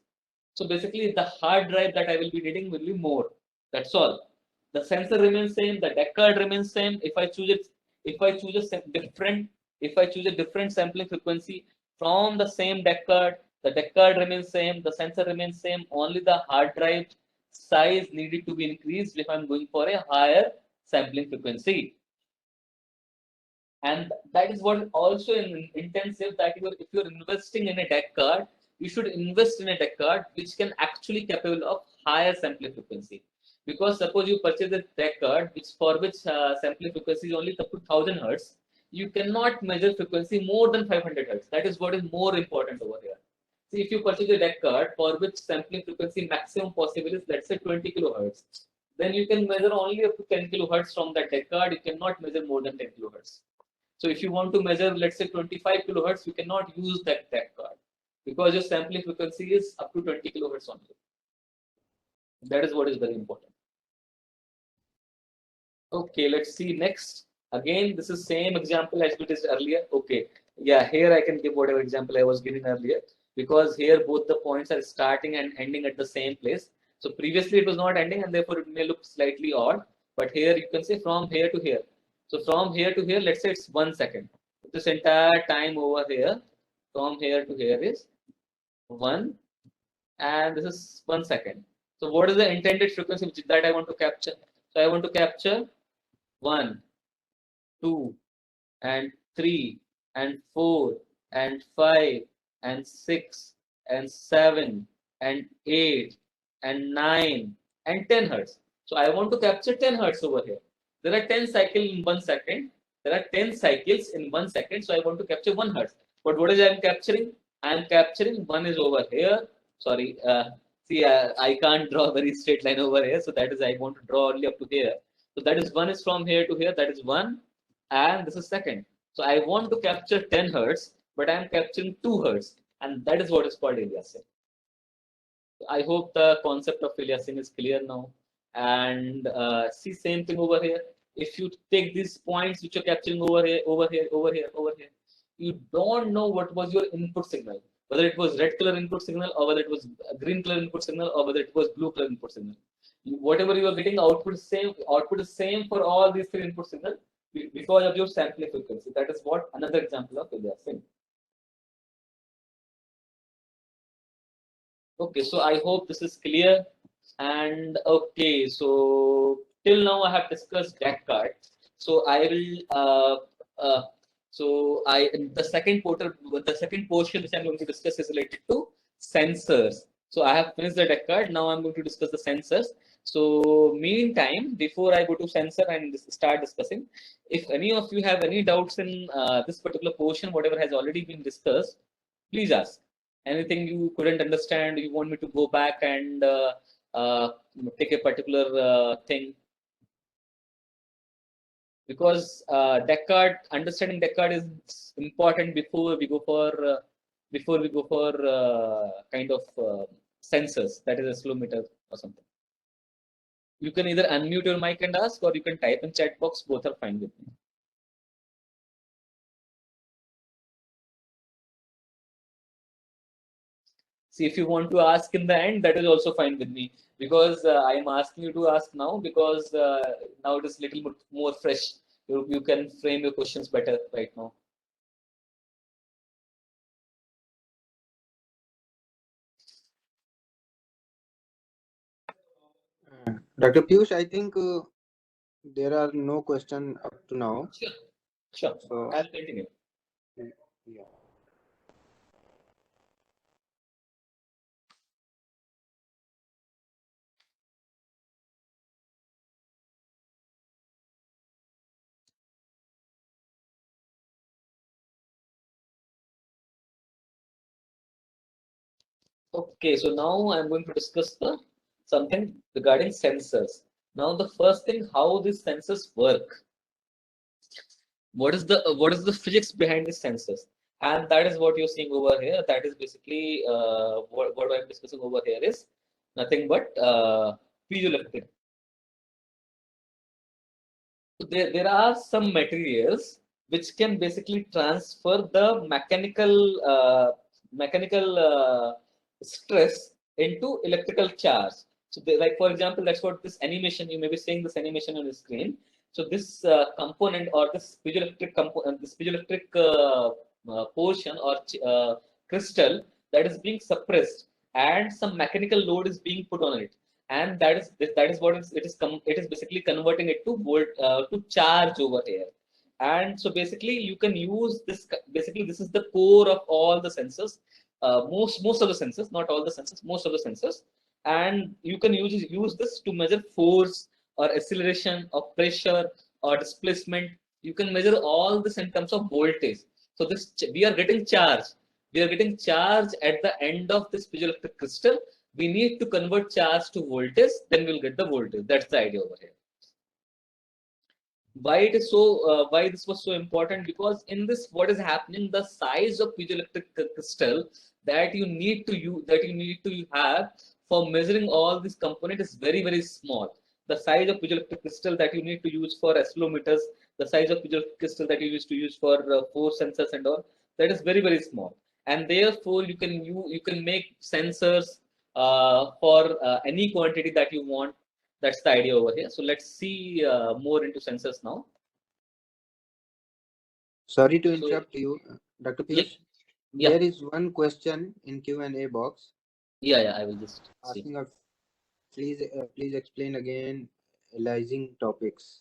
So basically, the hard drive that I will be needing will be more. That's all. The sensor remains same. The deck card remains same. If I choose a different sampling frequency from the same deck card, the deck card remains same. The sensor remains same. Only the hard drive size needed to be increased if I'm going for a higher sampling frequency. And that is what also in intensive, that if you're investing in a deck card, you should invest in a deck card which can actually capable of higher sampling frequency. Because suppose you purchase a deck card which sampling frequency is only up to 1000 hertz, you cannot measure frequency more than 500 hertz. That is what is more important over here. See, if you purchase a deck card for which sampling frequency maximum possible is, let's say, 20 kilohertz, then you can measure only up to 10 kilohertz from that deck card. You cannot measure more than 10 kilohertz. So if you want to measure, let's say, 25 kilohertz, you cannot use that deck card because your sampling frequency is up to 20 kilohertz only. That is what is very important. Okay, let's see next. Again, this is same example as we did earlier. Okay, yeah, here I can give whatever example I was giving earlier, because here both the points are starting and ending at the same place. So previously it was not ending, and therefore it may look slightly odd. But here you can say from here to here. So from here to here, let's say it's 1 second. This entire time over here, from here to here is 1, and this is 1 second. So what is the intended frequency that I want to capture? So I want to capture 1, 2, and 3, and 4, and 5, and 6, and 7, and 8, and 9, and 10 hertz. So I want to capture 10 hertz over here. There are 10 cycles in 1 second. There are 10 cycles in 1 second. So I want to capture 1 hertz. But what is I am capturing? I am capturing 1 is over here. Sorry. See, I can't draw a very straight line over here. So that is, I want to draw only up to here. So that is 1 is from here to here. That is 1. And this is second. So I want to capture 10 hertz, but I am capturing 2 hertz. And that is what is called aliasing. I hope the concept of aliasing is clear now. And see, same thing over here. If you take these points which you're capturing over here, over here, over here, over here, you don't know what was your input signal, whether it was red color input signal, or whether it was green color input signal, or whether it was blue color input signal. Whatever you are getting, output is same. Output is same for all these 3 input signals because of your sampling frequency. That is what another example of aliasing. Okay, so I hope this is clear. And okay, so till now I have discussed deck card. So I will the second portion which I'm going to discuss is related to sensors. So I have finished the deck card. Now I'm going to discuss the sensors. So meantime, before I go to sensor and start discussing, if any of you have any doubts in this particular portion, whatever has already been discussed, please ask. Anything you couldn't understand, you want me to go back and take a particular thing, because understanding deck card is important before we go for kind of sensors, that is Escalometer or something. You can either unmute your mic and ask, or you can type in chat box. Both are fine with me. See, if you want to ask in the end, that is also fine with me, because I am asking you to ask now, because now it is a little bit more fresh. You can frame your questions better right now. Dr. Piyush, I think there are no questions up to now. Sure. So I'll continue. yeah. Okay, so now I'm going to discuss something regarding sensors. Now, the first thing, how these sensors work. What is the physics behind these sensors? And that is what you're seeing over here. That is basically what I'm discussing over here is nothing but piezoelectric. There are some materials which can basically transfer the mechanical stress into electrical charge. So, like for example, that's what this animation, you may be seeing this animation on the screen. So this component or this piezoelectric portion or crystal that is being suppressed, and some mechanical load is being put on it, and that is what it is basically converting it to volt to charge over here. And so basically you can use this, basically this is the core of all the sensors, most of the sensors, not all the sensors, most of the sensors. And you can use this to measure force or acceleration or pressure or displacement. You can measure all this in terms of voltage. So this we are getting charge at the end of this piezoelectric crystal. We need to convert charge to voltage, then we'll get the voltage. That's the idea over here. Why it is so? Why this was so important? Because in this, what is happening? The size of piezoelectric crystal that you need to have for measuring all these components is very small. The size of piezoelectric crystal that you need to use for accelerometers, the size of piezoelectric crystal that you used to use for force sensors and all, that is very small. And therefore, you can make sensors for any quantity that you want. That's the idea over here. So let's see more into sensors now. Sorry to So interrupt you, Dr. yeah, Piyush. yeah, There is one question in Q&A box yeah. I will just see. asking us, please explain again aliasing topics,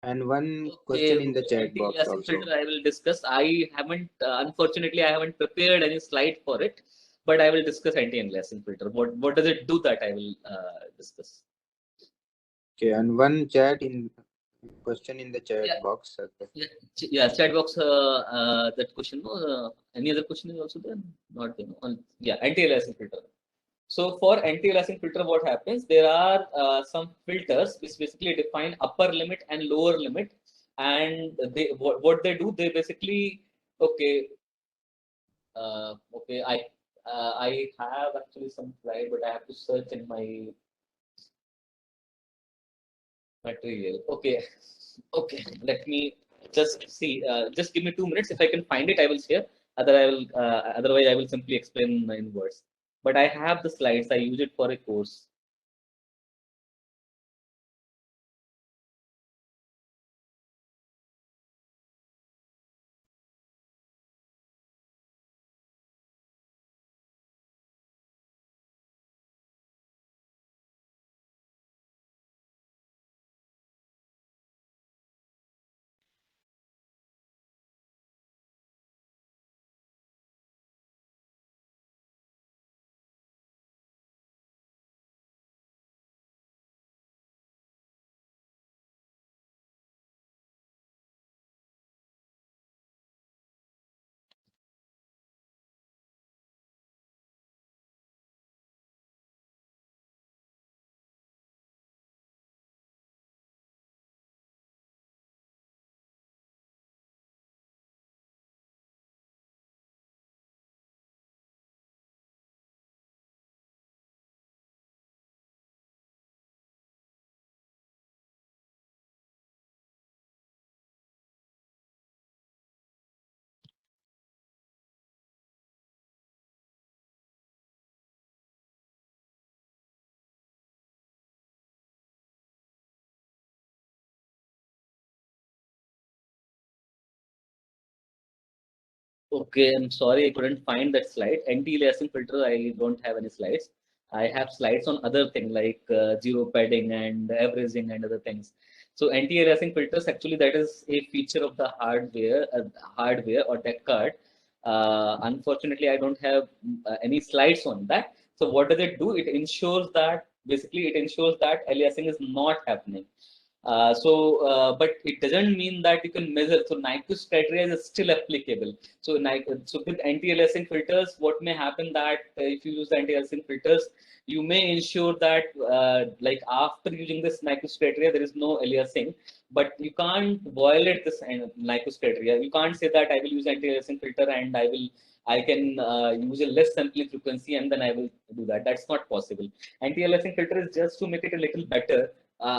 and one question in the Okay, chat box anti-aliasing also. filter I will discuss. I haven't, unfortunately, I haven't prepared any slide for it, but I will discuss anti-aliasing filter. What does it do? That I will discuss. Okay, and one question in the Yeah, chat box. Okay. yeah. Chat box. That question. Any other question is also there? Not there. Yeah, anti-aliasing filter. So for anti-aliasing filter, what happens? There are some filters which basically define upper limit and lower limit, and what they do, they basically, okay, okay, I have actually some slide, but I have to search in my material. Okay, okay, let me just see. Just give me 2 minutes. If I can find it, I will share. Otherwise, I will simply explain in words. But I have the slides. I use it for a course. Okay, I'm sorry I couldn't find that slide. Anti-aliasing filter, I don't have any slides. I have slides on other things like zero padding and averaging and other things. So anti-aliasing filters, actually that is a feature of the hardware or deck card. Unfortunately, I don't have any slides on that. So what does it do? It ensures that, basically it ensures that aliasing is not happening. But it doesn't mean that you can measure. So Nyquist criteria is still applicable. So with anti-aliasing filters, what may happen that if you use the anti-aliasing filters, you may ensure that like after using this Nyquist criteria, there is no aliasing, but you can't violate this Nyquist criteria. You can't say that I will use anti-aliasing filter and I can use a less sampling frequency and then I will do that. That's not possible. Anti-aliasing filter is just to make it a little better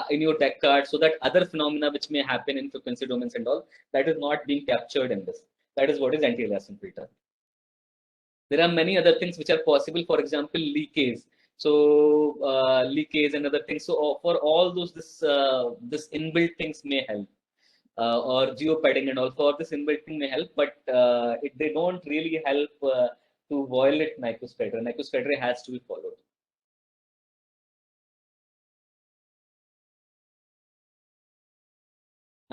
in your deck card, so that other phenomena which may happen in frequency domains and all, that is not being captured in this. That is what is anti-aliasing filter. There are many other things which are possible. For example, leakage. So leakage and other things. So for all those, this inbuilt things may help. Or geopadding and all. For this inbuilt thing may help, but they don't really help to violate Nyquist criteria. Nyquist criteria has to be followed.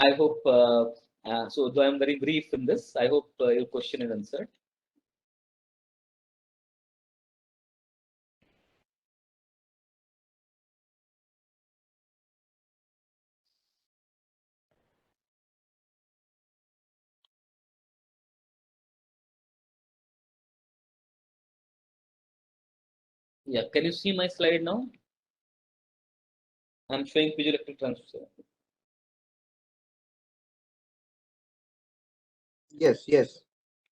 I hope, so though I'm very brief in this, I hope your question is answered. Yeah, can you see my slide now? I'm showing piezoelectric transfer. Yes, yes.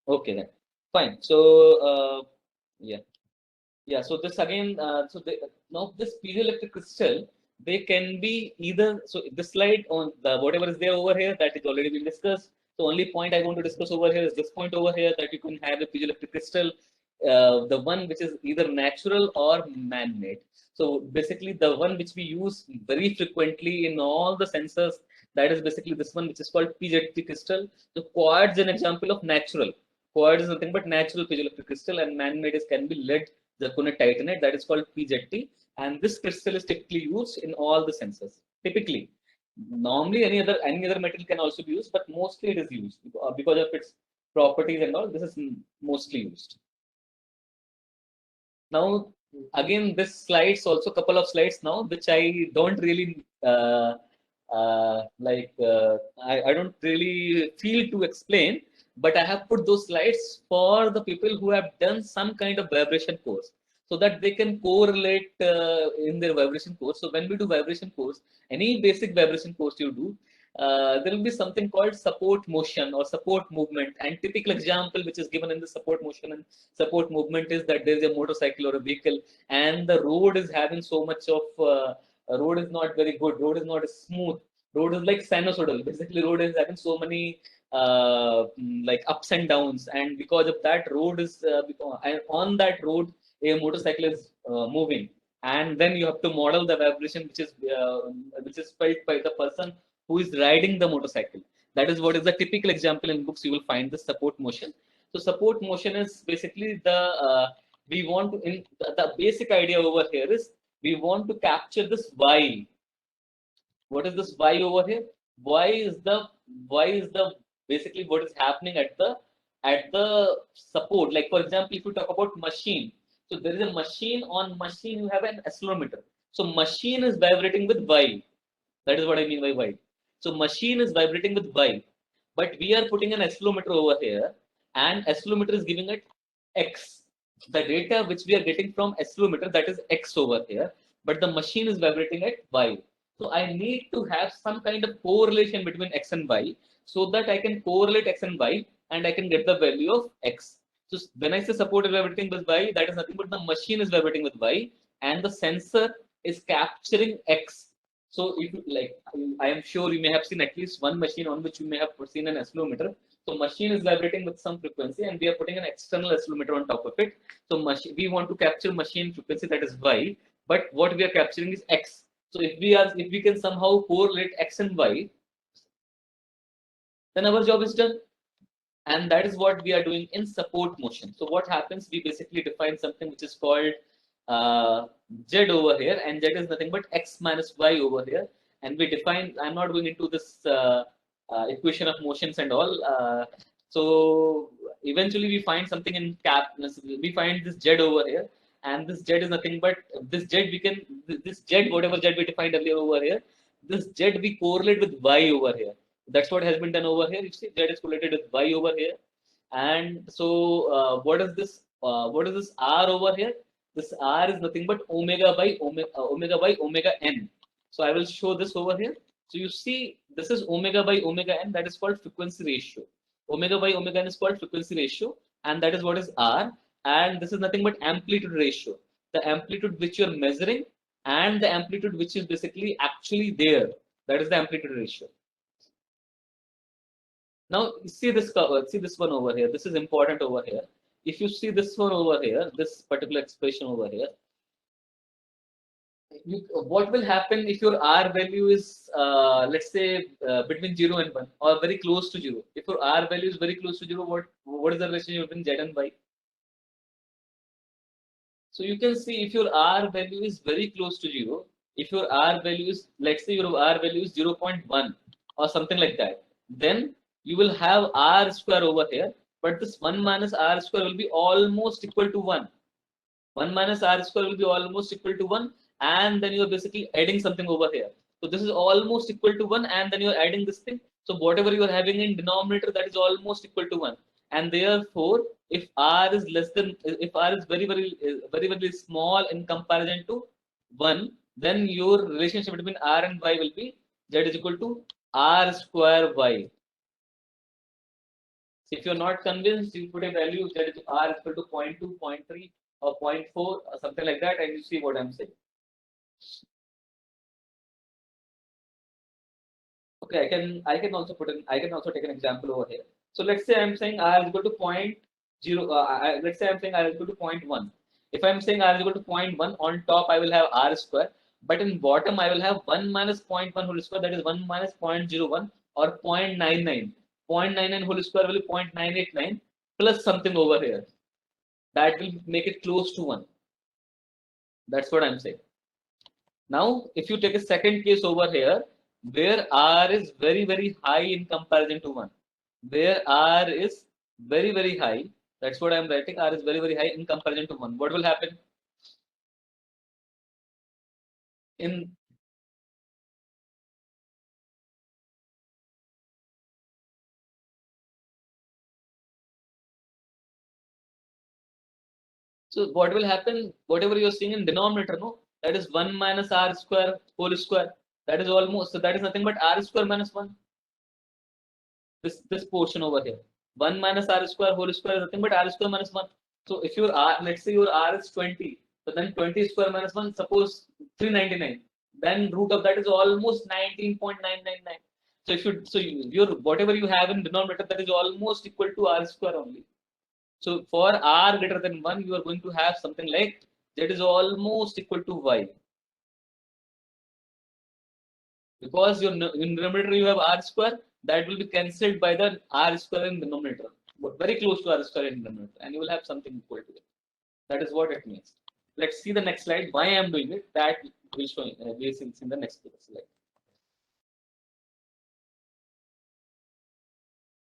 Okay, then fine. So yeah. Yeah, so this again, now this piezoelectric crystal, they can be either, so this slide on the whatever is there over here, that is already been discussed. The only point I want to discuss over here is this point over here, that you can have a piezoelectric crystal, the one which is either natural or man-made. So basically the one which we use very frequently in all the sensors, that is basically this one, which is called piezoelectric crystal. The quartz is an example of natural. Quartz is nothing but natural piezoelectric crystal, and man-made can be lead zirconia titanate, that is called PZT, and this crystal is typically used in all the sensors. Typically, normally any other metal can also be used, but mostly it is used because of its properties and all. This is mostly used. Now, again, this slides also couple of slides now, which I don't really I don't really feel to explain, but I have put those slides for the people who have done some kind of vibration course, so that they can correlate in their vibration course. So when we do vibration course, any basic vibration course you do, there will be something called support motion or support movement. And typical example which is given in the support motion and support movement is that there is a motorcycle or a vehicle, and the road is having so much of road is not very good, road is not smooth, road is like sinusoidal. Basically, road is having so many like ups and downs, and because of that, road is and on that road a motorcycle is moving, and then you have to model the vibration which is felt by the person who is riding the motorcycle. That is what is the typical example in books. You will find the support motion. So support motion is basically we want to, in the basic idea over here is we want to capture this y. What is this y over here? Y is the basically what is happening at the support. Like for example, if you talk about machine, so there is a machine. On machine you have an accelerometer. So machine is vibrating with y. That is what I mean by y. So machine is vibrating with y, but we are putting an accelerometer over here, and accelerometer is giving it x. The data which we are getting from accelerometer, that is x over here, but the machine is vibrating at y. So I need to have some kind of correlation between x and y, so that I can correlate x and y, and I can get the value of x. So when I say support is vibrating with y, that is nothing but the machine is vibrating with y, and the sensor is capturing x. So if like, I am sure you may have seen at least one machine on which you may have seen an accelerometer. So machine is vibrating with some frequency, and we are putting an external accelerometer on top of it. So we want to capture machine frequency, that is y, but what we are capturing is x. So if we can somehow correlate x and y, then our job is done. And that is what we are doing in support motion. So what happens? We basically define something which is called z over here, and z is nothing but x minus y over here. And we define, I'm not going into this equation of motions and all. So eventually we find something in we find this z over here, and this z is nothing but this z, whatever z we defined earlier over here, this Z be correlate with Y over here. That's what has been done over here. You see, Z is correlated with Y over here. And so, what is this? What is this R over here? This R is nothing but omega by omega n. So I will show this over here. So you see, this is omega by omega n. That is called frequency ratio. Omega by omega n is called frequency ratio, and that is what is R. And this is nothing but amplitude ratio. The amplitude which you are measuring and the amplitude which is basically actually there. That is the amplitude ratio. Now see this one over here. This is important over here. If you see this one over here, this particular expression over here, what will happen if your R value is let's say between 0 and 1 or very close to 0? If your R value is very close to 0, what is the relationship between Z and Y? So you can see if your R value is very close to 0, if your R value is, let's say your R value is 0.1 or something like that, then you will have R square over here, but this 1 minus R square will be almost equal to 1. 1 minus R square will be almost equal to 1, and then you are basically adding something over here. So this is almost equal to 1, and then you are adding this thing. So whatever you are having in denominator, that is almost equal to 1. And therefore, if R is less than, if R is very small in comparison to 1, then your relationship between R and Y will be Z is equal to R square Y. So if you are not convinced, you put a value Z is R is equal to 0.2, 0.3 or 0.4 or something like that, and you see what I'm saying. Okay, I can also take an example over here. So let's say I'm saying R is equal to 0.0. Let's say I'm saying R is equal to 0.1. If I'm saying R is equal to 0.1, on top I will have R square, but in bottom I will have 1 minus 0.1 whole square, that is 1 minus 0.01 or 0.99. 0.99 whole square will be 0.989 plus something over here. That will make it close to 1. That's what I'm saying. Now, if you take a second case over here, where R is very high in comparison to 1, where R is very high, that's what I'm writing, R is very high in comparison to 1. What will happen? So what will happen, whatever you're seeing in denominator, no, that is 1 minus R square whole square. That is almost, so that is nothing but R square minus 1. This portion over here. 1 minus R square whole square is nothing but R square minus 1. So if your R, let's say your R is 20, so then 20 square minus 1, suppose 399. Then root of that is almost 19.999. So if you, so your whatever you have in denominator, that is almost equal to R square only. So for R greater than 1, you are going to have something like Z is almost equal to Y. Because your in numerator you have R square, that will be cancelled by the R square in denominator, but very close to R square in denominator, and you will have something equal to it. That is what it means. Let's see the next slide. Why I am doing it, that will show in the next slide.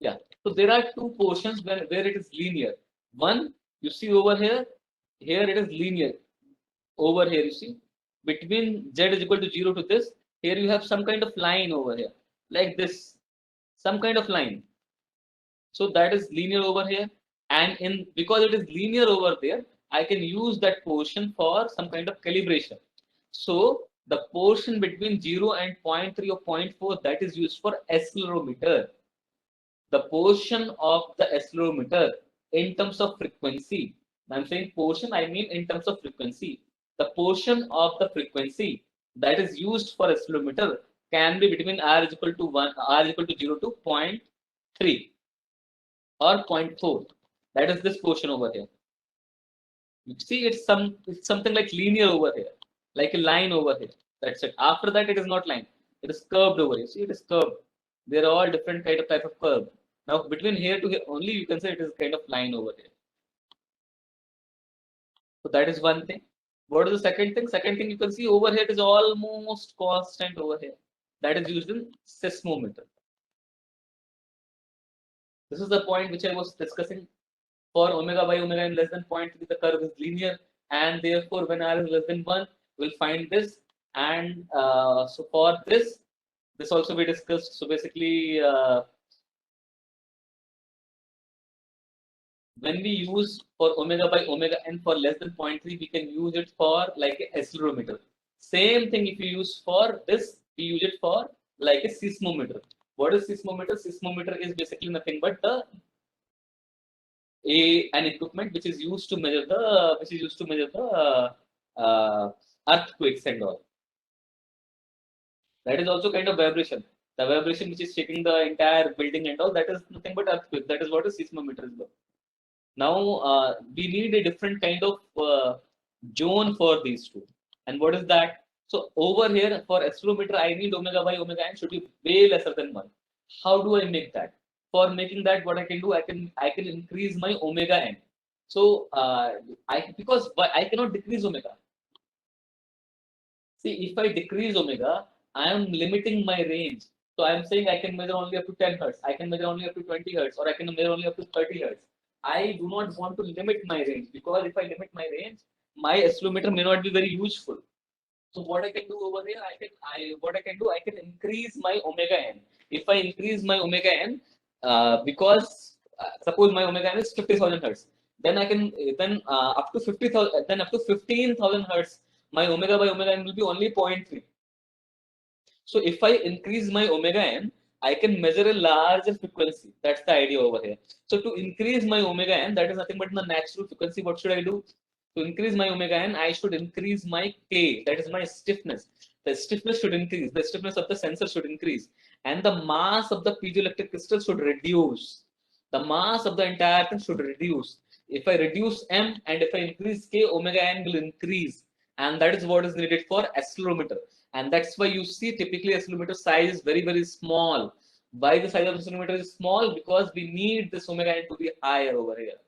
Yeah. So there are two portions where it is linear. One, you see over here, here it is linear. Over here, you see, between Z is equal to 0 to this, here you have some kind of line over here, like this, some kind of line. So that is linear over here. And in because it is linear over there, I can use that portion for some kind of calibration. So the portion between 0 and 0.3 or 0.4, that is used for accelerometer. The portion of the accelerometer in terms of frequency. I'm saying portion, I mean in terms of frequency. The portion of the frequency that is used for accelerometer can be between R is equal to 1, R is equal to 0 to 0.3 or 0.4. That is this portion over here. You see, it's something like linear over here, like a line over here. That's it. After that, it is not line. It is curved over here. See, it is curved. There are all different type of curve. Now, between here to here only, you can say it is kind of line over here. So that is one thing. What is the second thing? Second thing you can see over here is almost constant over here. That is used in seismometer. This is the point which I was discussing. For omega by omega n less than 0.3, the curve is linear, and therefore when R is less than 1, we'll find this And so for this also we discussed. So basically, when we use for omega by omega n for less than 0.3, we can use it for like a accelerometer. Same thing if you use for this, we use it for like a seismometer. What is seismometer? Seismometer is basically nothing but an equipment which is used to measure the earthquakes and all. That is also kind of vibration. The vibration which is shaking the entire building and all, that is nothing but earthquake. That is what a seismometer is. Now we need a different kind of zone for these two. And what is that? So over here for accelerometer, I need omega by omega n should be way lesser than 1. How do I make that? For making that, what I can do, I can increase my omega n. So because I cannot decrease omega. See, if I decrease omega, I am limiting my range. So I am saying I can measure only up to 10 hertz, I can measure only up to 20 hertz, or I can measure only up to 30 hertz. I do not want to limit my range, because if I limit my range, my accelerometer may not be very useful. So what I can do over here, I can increase my omega n. If I increase my omega n, because suppose my omega n is 50,000 hertz, then I can up to 50,000, then up to 15,000 hertz, my omega by omega n will be only 0.3. So if I increase my omega n, I can measure a larger frequency. That's the idea over here. So to increase my omega n, that is nothing but the natural frequency. What should I do? To increase my omega n, I should increase my K, that is my stiffness. The stiffness should increase, the stiffness of the sensor should increase, and the mass of the piezoelectric crystal should reduce. The mass of the entire thing should reduce. If I reduce M and if I increase K, omega n will increase. And that is what is needed for accelerometer. And that's why you see typically accelerometer size is very, very small. Why the size of accelerometer is small? Because we need this omega n to be higher over here.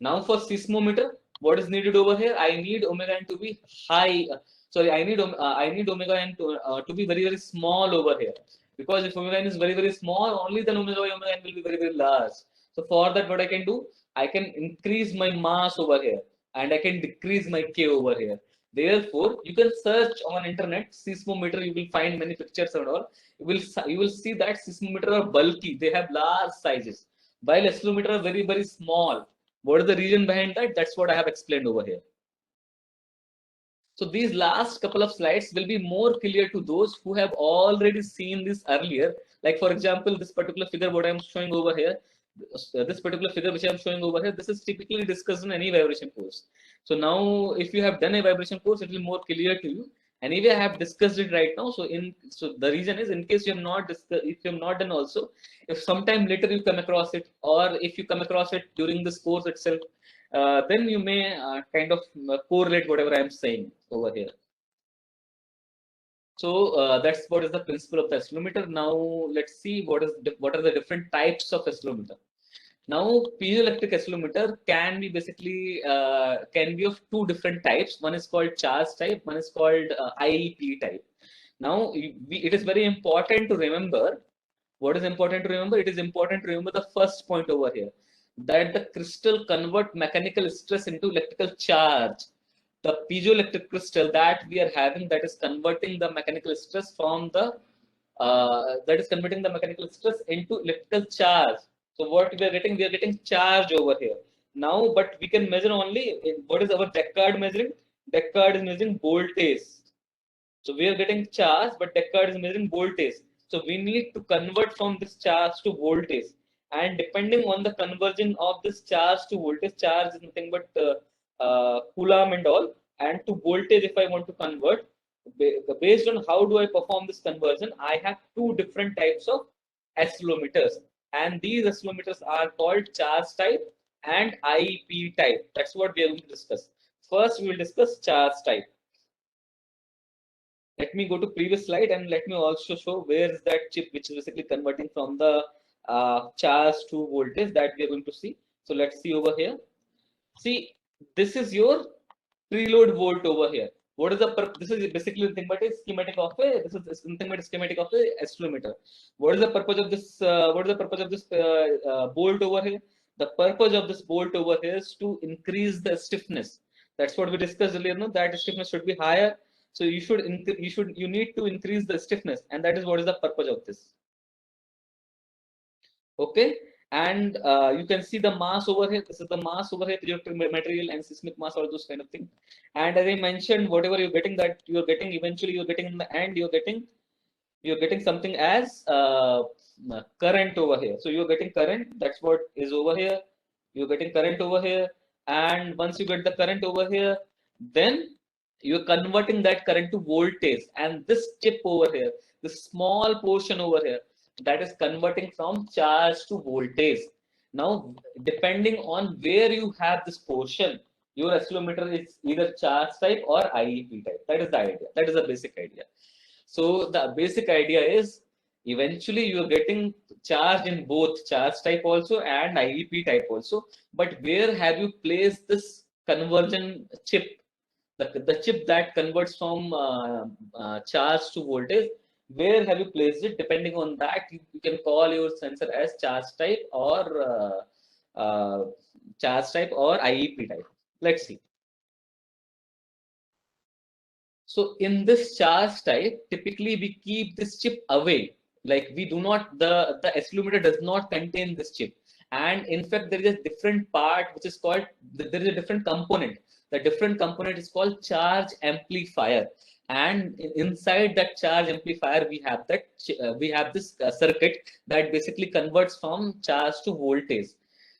Now for seismometer, what is needed over here? I need omega n to be high. Sorry, I need omega n to be very, very small over here. Because if omega n is very, very small, only then omega by omega n will be very, very large. So for that, what I can do, I can increase my mass over here, and I can decrease my K over here. Therefore, you can search on internet seismometer. You will find many pictures and all. You will see that seismometer are bulky. They have large sizes, while accelerometer are very, very small. What is the reason behind that? That's what I have explained over here. So these last couple of slides will be more clear to those who have already seen this earlier. Like for example, this particular figure, what I'm showing over here, this particular figure which I'm showing over here, this is typically discussed in any vibration course. So now if you have done a vibration course, it will be more clear to you. Anyway, I have discussed it right now. So the reason is, in case you have not discussed, if you have not done also, if sometime later you come across it, or if you come across it during this course itself, then you may kind of correlate whatever I am saying over here. So that's what is the principle of the accelerometer. Now let's see what are the different types of accelerometer. Now piezoelectric accelerometer can be basically can be of two different types. One is called charge type. One is called IEP type. Now it is very important to remember. What is important to remember? It is important to remember the first point over here, that the crystal convert mechanical stress into electrical charge. The piezoelectric crystal that we are having, that is converting the mechanical stress from the into electrical charge. So what we are getting charge over here. Now, but we can measure only what is our Deckard measuring? Deckard is measuring voltage. So we are getting charge, but Deckard is measuring voltage. So we need to convert from this charge to voltage. And depending on the conversion of this charge to voltage, charge is nothing but Coulomb and all. And to voltage, if I want to convert, based on how do I perform this conversion, I have two different types of accelerometers. And these accelerometers are called charge type and IEP type. That's what we are going to discuss. First, we will discuss charge type. Let me go to previous slide, and let me also show where is that chip which is basically converting from the charge to voltage that we are going to see. So let's see over here. See, this is your preload volt over here. What is the this is basically nothing but a schematic of a nothing but a schematic of a accelerometer. What is the purpose of this? What is the purpose of this bolt over here? The purpose of this bolt over here is to increase the stiffness. That's what we discussed earlier. No, that stiffness should be higher. So you need to increase the stiffness, and that is what is the purpose of this. Okay, and you can see the mass over here. This is the mass over here, piezoelectric material and seismic mass, all those kind of things. And as I mentioned, whatever you're getting, that you're getting eventually, you're getting in the end, you're getting something as current over here. So you're getting current. That's what is over here. You're getting current over here, and once you get the current over here, then you're converting that current to voltage. And this chip over here, this small portion over here, that is converting from charge to voltage. Now, depending on where you have this portion, your accelerometer is either charge type or IEP type. That is the idea. That is the basic idea. So the basic idea is eventually you are getting charge in both charge type also and IEP type also. But where have you placed this conversion chip? The chip that converts from charge to voltage, where have you placed it? Depending on that, you can call your sensor as charge type or IEP type. Let's see. So in this charge type, typically we keep this chip away. Like we do not, the accelerometer does not contain this chip. And in fact, there is a different part which is called, there is a different component. The different component is called charge amplifier. And inside that charge amplifier, we have this circuit that basically converts from charge to voltage.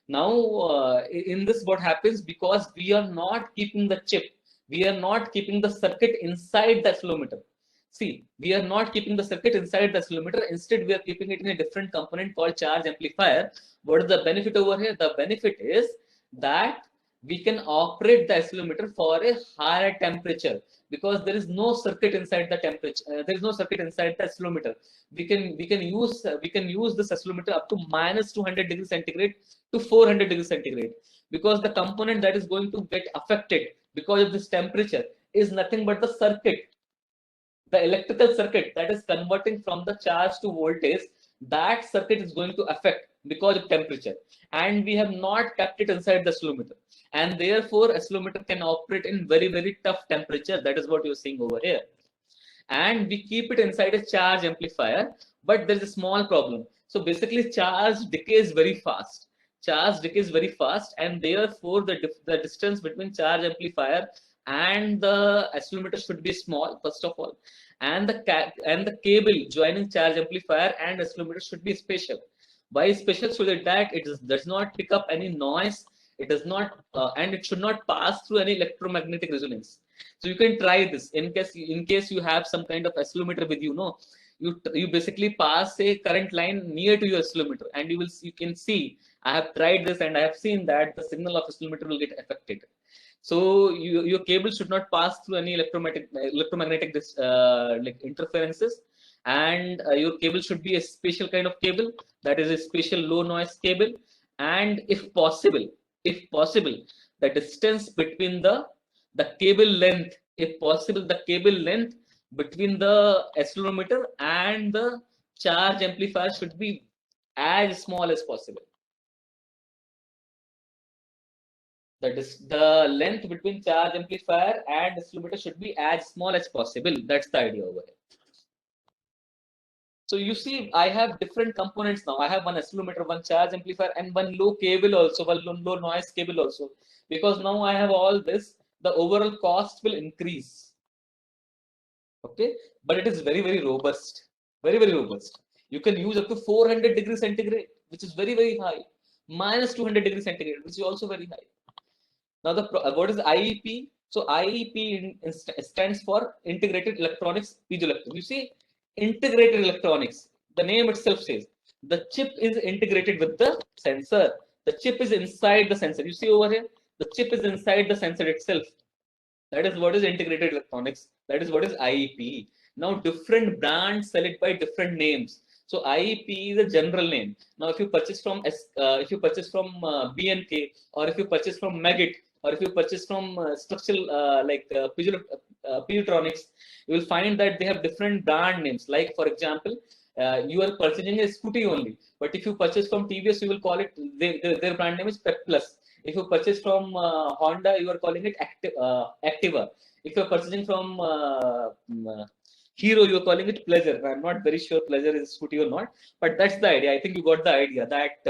Now, in this, what happens, because we are not keeping the chip, we are not keeping the circuit inside the accelerometer. See, we are not keeping the circuit inside the accelerometer. Instead, we are keeping it in a different component called charge amplifier. What is the benefit over here? The benefit is that we can operate the accelerometer for a higher temperature because there is no circuit inside the temperature. There is no circuit inside the accelerometer. We can use this accelerometer up to minus 200 degrees centigrade to 400 degrees centigrade, because the component that is going to get affected because of this temperature is nothing but the circuit, the electrical circuit that is converting from the charge to voltage. That circuit is going to affect because of temperature, and we have not kept it inside the accelerometer, and therefore accelerometer can operate in very tough temperature. That is what you're seeing over here, and we keep it inside a charge amplifier. But there's a small problem. So basically charge decays very fast. And therefore the distance between charge amplifier and the accelerometer should be small, first of all, and the cable joining charge amplifier and accelerometer should be special. Why special? So that it does not pick up any noise, it does not and it should not pass through any electromagnetic resonance. So you can try this in case you have some kind of accelerometer with you. No, you basically pass a current line near to your accelerometer, and you can see, I have tried this and I have seen that the signal of accelerometer will get affected. So your cable should not pass through any electromagnetic like interferences, and your cable should be a special kind of cable, that is a special low noise cable. And if possible, the distance between the cable length, if possible, the cable length between the accelerometer and the charge amplifier should be as small as possible. The length between charge amplifier and accelerometer should be as small as possible. That's the idea over here. So you see, I have different components now. I have one accelerometer, one charge amplifier, and one low cable also, one low noise cable also. Because now I have all this, the overall cost will increase. Okay, but it is very robust, very robust. You can use up to 400 degrees centigrade, which is very high. Minus 200 degrees centigrade, which is also very high. Now, what is IEP? So IEP stands for Integrated Electronics Piezoelectric. You see, integrated electronics. The name itself says the chip is integrated with the sensor. The chip is inside the sensor. You see over here, the chip is inside the sensor itself. That is what is integrated electronics. That is what is IEP. Now, different brands sell it by different names. So IEP is a general name. Now, if you purchase from BNK, or if you purchase from Megit, or if you purchase from structural Piezoelectronics, you will find that they have different brand names. Like, for example, you are purchasing a scooty only, but if you purchase from TVS, you will call it, their brand name is Pep Plus. If you purchase from Honda, you are calling it Activa. If you're purchasing from Hero, you're calling it Pleasure. I'm not very sure Pleasure is scooty or not, but that's the idea. I think you got the idea that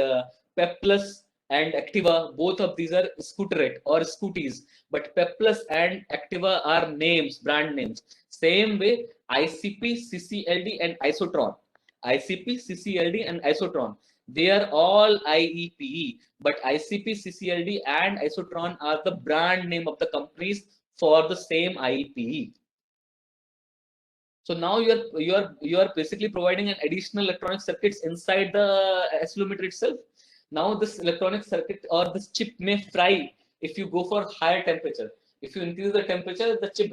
Pep Plus and Activa, both of these are scooterette or scooties, but Pep Plus and Activa are names, brand names. Same way, ICP, CCLD, and Isotron. ICP, CCLD, and Isotron. They are all IEPE, but ICP, CCLD, and Isotron are the brand name of the companies for the same IEPE. So now you are basically providing an additional electronic circuits inside the accelerometer itself. Now this electronic circuit or this chip may fry if you go for higher temperature. If you increase the temperature, the chip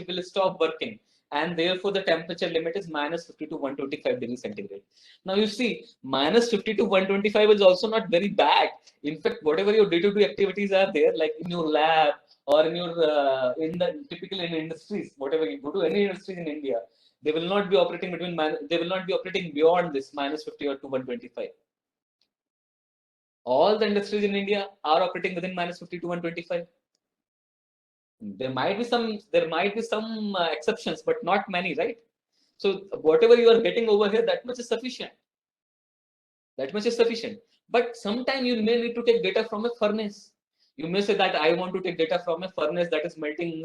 will stop working, and therefore the temperature limit is -50 to 125 degrees centigrade. Now you see, -50 to 125 is also not very bad. In fact, whatever your day-to-day activities are there, like in your lab or in your typically in industries, whatever you go to any industries in India, they will not be operating beyond this -50 or to 125. All the industries in India are operating within -50 to 125. There might be some exceptions, but not many, right? So whatever you are getting over here, that much is sufficient. That much is sufficient. But sometime you may need to take data from a furnace. You may say that I want to take data from a furnace that is melting,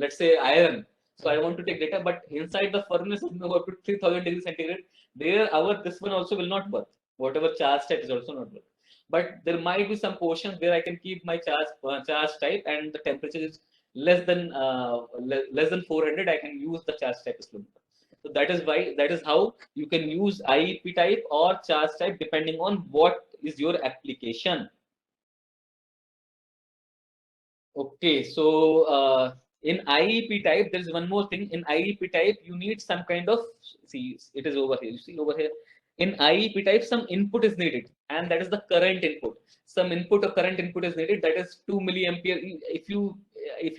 let's say, iron. So I want to take data, but inside the furnace is up to 3000 degrees centigrade. There, this one also will not work. Whatever charge type is also not work. But there might be some portions where I can keep my charge type, and the temperature is less than 400. I can use the charge type accelerometer. So that is how you can use IEP type or charge type depending on what is your application. Okay, so in IEP type, there is one more thing. In IEP type, you need some kind of, see, it is over here. You see over here. In IEP type, some input is needed, and that is the current input. Some input or current input is needed. That is 2 milliampere. If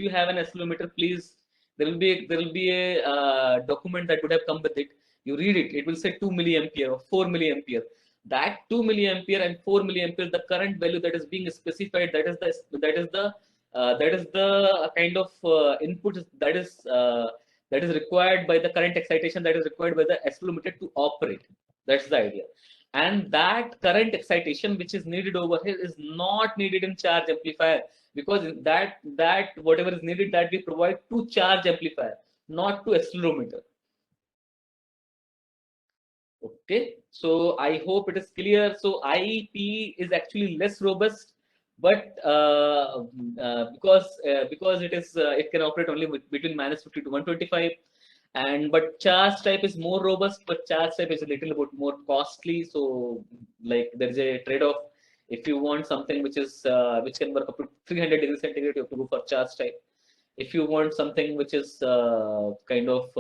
you have an accelerometer, please, there will be a document that would have come with it. You read it. It will say 2 milliampere or 4 milliampere. That 2 milliampere and 4 milliampere, the current value that is being specified, that is the kind of input that is required by the current excitation that is required by the accelerometer to operate. That's the idea. And that current excitation which is needed over here is not needed in charge amplifier, because that whatever is needed, that we provide to charge amplifier, not to accelerometer. Okay, so I hope it is clear. So IEP is actually less robust, but because it can operate only between -50 to 125, and but charge type is more robust, but charge type is a little bit more costly. So like there is a trade-off. If you want something which can work up to 300 degrees centigrade, you have to go for charge type. If you want something which is kind of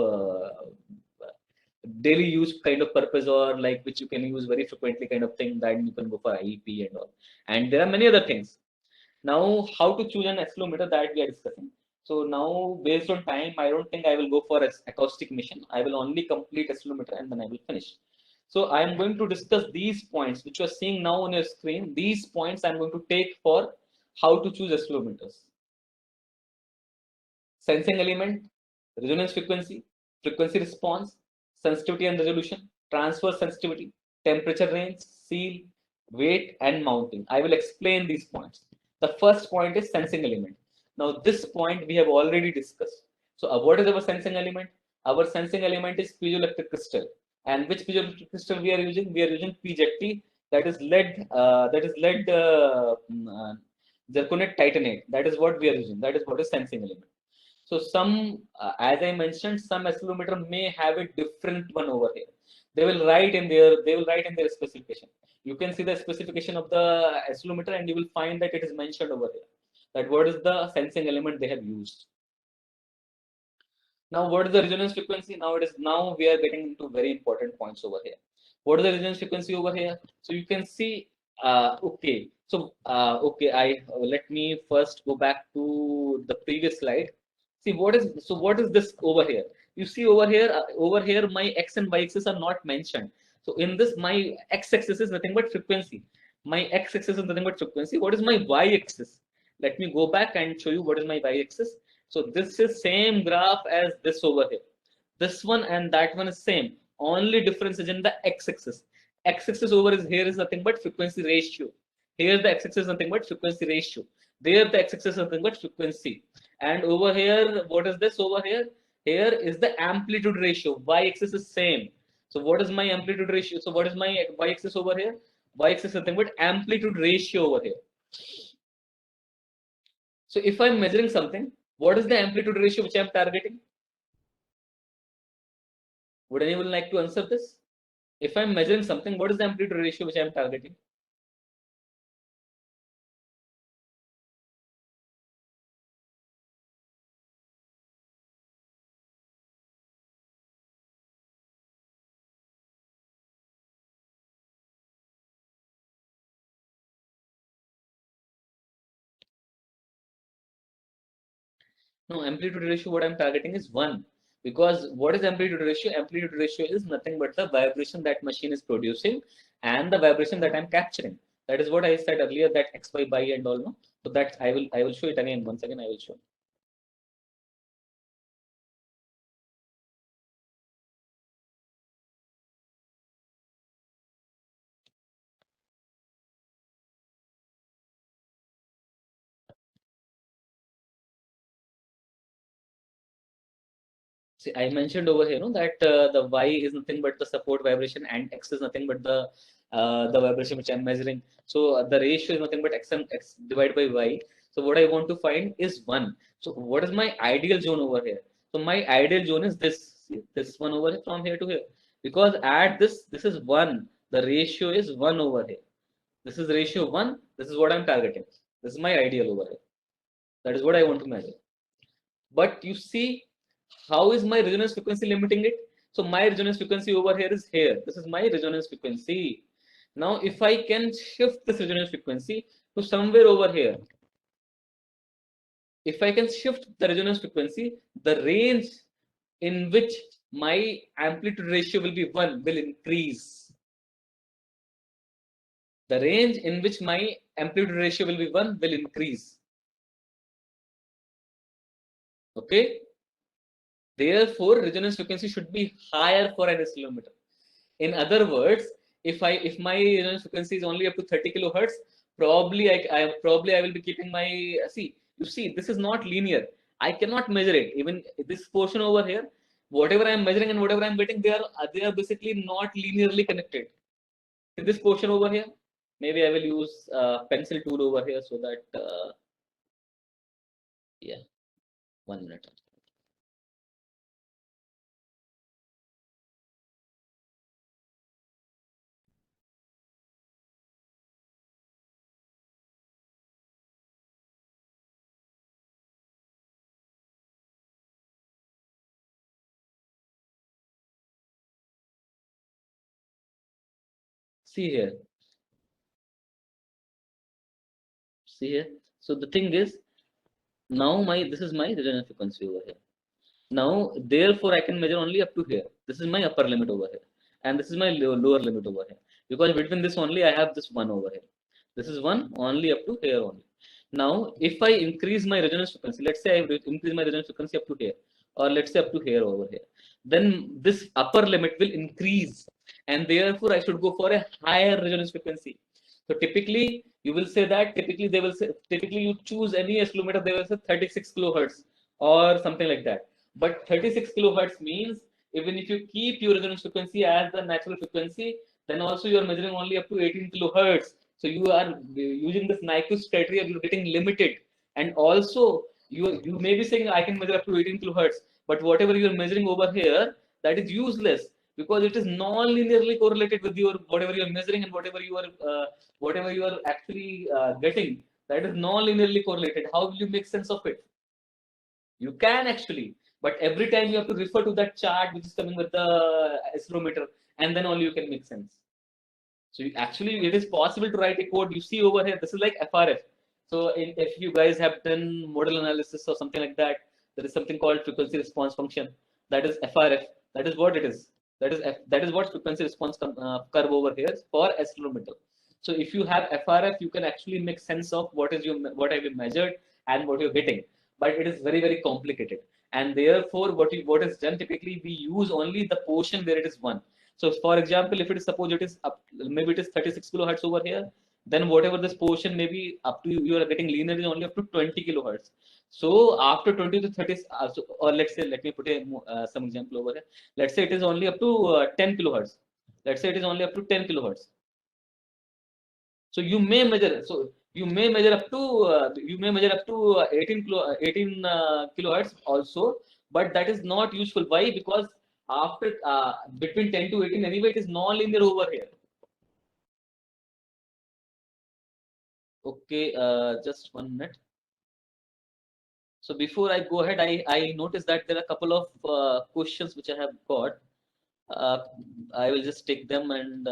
daily use kind of purpose, or like which you can use very frequently kind of thing, then you can go for IEP and all. And there are many other things. Now, how to choose an accelerometer, that we are discussing. So now, based on time, I don't think I will go for acoustic emission. I will only complete accelerometer and then I will finish. So I am going to discuss these points which you are seeing now on your screen. These points I'm going to take for how to choose accelerometers. Sensing element, resonance frequency, frequency response, sensitivity and resolution, transverse sensitivity, temperature range, seal, weight, and mounting. I will explain these points. The first point is sensing element. Now, this point we have already discussed. So, what is our sensing element? Our sensing element is piezoelectric crystal. And which piezoelectric crystal we are using? We are using PZT, that is lead zirconate titanate. That is what we are using. That is what is sensing element. So some, as I mentioned, some accelerometer may have a different one over here. They will write in their specification. You can see the specification of the accelerometer, and you will find that it is mentioned over here. That what is the sensing element they have used. Now, what is the resonance frequency? Now we are getting into very important points over here. What is the resonance frequency over here? So you can see. Okay. So okay. Let me first go back to the previous slide. See what is this over here? You see over here my x and y axis are not mentioned. So in this, my x axis is nothing but frequency. My x-axis is nothing but frequency. What is my y-axis? Let me go back and show you what is my y-axis. So this is same graph as this over here. This one and that one is same. Only difference is in the x-axis. X-axis over is here is nothing but frequency ratio. Here the x-axis is nothing but frequency ratio. There the x-axis is nothing but frequency. And over here, what is this over here? Here is the amplitude ratio. Y-axis is same. So what is my amplitude ratio? So what is my y-axis over here? Y-axis is nothing but amplitude ratio over here. So if I'm measuring something, what is the amplitude ratio which I'm targeting? Would anyone like to answer this? If I'm measuring something, what is the amplitude ratio which I'm targeting? No, amplitude ratio, what I'm targeting is 1. Because what is amplitude ratio? Amplitude ratio is nothing but the vibration that machine is producing and the vibration that I'm capturing. That is what I said earlier, that x, y, by and all. No? So that I will show it again. Once again, I will show. See, I mentioned over here, no, that the y is nothing but the support vibration and x is nothing but the vibration which I'm measuring. So the ratio is nothing but x divided by y. So what I want to find is 1. So what is my ideal zone over here? So my ideal zone is this one over here, from here to here. Because at this is 1. The ratio is 1 over here. This is ratio 1. This is what I'm targeting. This is my ideal over here. That is what I want to measure. But you see, how is my resonance frequency limiting it? So my resonance frequency over here is here. This is my resonance frequency. Now, if I can shift this resonance frequency to somewhere over here, if I can shift the resonance frequency, the range in which my amplitude ratio will be 1 will increase. The range in which my amplitude ratio will be 1 will increase. Okay? Therefore, resonance frequency should be higher for an accelerometer. In other words, if my resonance frequency is only up to 30 kilohertz, probably I will be keeping my you see this is not linear. I cannot measure it. Even this portion over here, whatever I am measuring and whatever I am getting, they are basically not linearly connected. This portion over here, maybe I will use pencil tool over here so that yeah, 1 minute. See here. See here. So the thing is, now this is my resonance frequency over here. Now, therefore, I can measure only up to here. This is my upper limit over here, and this is my lower limit over here. Because between this only, I have this one over here. This is one only up to here only. Now, if I increase my resonance frequency, let's say I increase my resonance frequency up to here, or let's say up to here over here, then this upper limit will increase, and therefore I should go for a higher resonance frequency. So typically, you will say that typically you choose any accelerometer, they will say 36 kilohertz or something like that. But 36 kilohertz means even if you keep your resonance frequency as the natural frequency, then also you are measuring only up to 18 kilohertz. So you are using this Nyquist criteria, you're getting limited. And also you may be saying I can measure up to 18 kilohertz, but whatever you're measuring over here, that is useless because it is non-linearly correlated with your whatever you're measuring and whatever you are actually getting. That is non-linearly correlated. How will you make sense of it? You can actually, but every time you have to refer to that chart which is coming with the Escalometer, and then only you can make sense. So actually, it is possible to write a code. You see over here, this is like FRF. So if you guys have done model analysis or something like that, there is something called frequency response function. That is FRF. That is what it is. That is what frequency response curve over here for accelerometer. So if you have FRF, you can actually make sense of what have you measured and what you're getting. But it is very, very complicated. And therefore, what is done typically, we use only the portion where it is 1. So for example, if it is, suppose it is up, maybe it is 36 kilohertz over here, then whatever this portion may be up to, you are getting linear is only up to 20 kilohertz. So after 20 to 30, or let's say, let me put some example over here. Let's say it is only up to 10 kilohertz. Let's say it is only up to 10 kilohertz. So you may measure. So you may measure up to 18 kilohertz also, but that is not useful. Why? Because after between 10 to 18 anyway, it is non-linear over here. Okay, just 1 minute. So before I go ahead, I noticed that there are a couple of questions which I have got. I will just take them and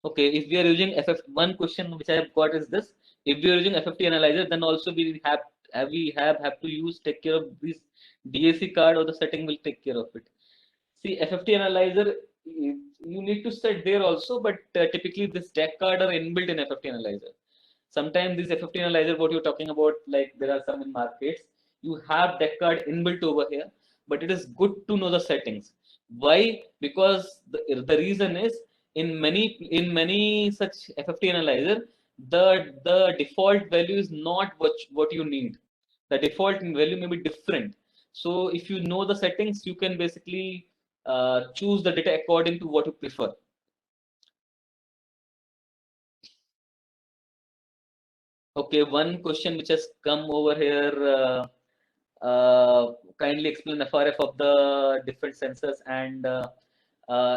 okay, if we are using one question which I have got is this: if we are using FFT analyzer, then also we have to take care of this DAC card, or the setting will take care of it. See, FFT analyzer, you need to set there also, but typically this deck card are inbuilt in FFT analyzer. Sometimes this FFT analyzer, what you're talking about, like there are some in markets, you have deck card inbuilt over here, but it is good to know the settings. Why? Because the reason is, in many such FFT analyzer, the default value is not what you need. The default value may be different. So if you know the settings, you can basically choose the data according to what you prefer. Okay, one question which has come over here. Kindly explain FRF of the different sensors and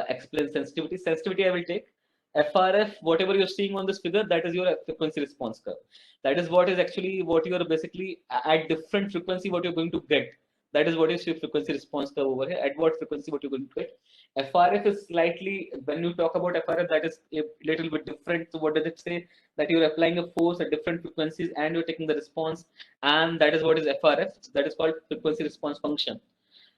explain sensitivity. Sensitivity I will take. FRF, whatever you're seeing on this figure, that is your frequency response curve. That is what is actually what you are basically at different frequency, what you're going to get. That is what is your frequency response curve over here. At what frequency, what you're going to get. FRF is slightly, when you talk about FRF, that is a little bit different. So what does it say? That you're applying a force at different frequencies and you're taking the response, and that is what is FRF. That is called frequency response function.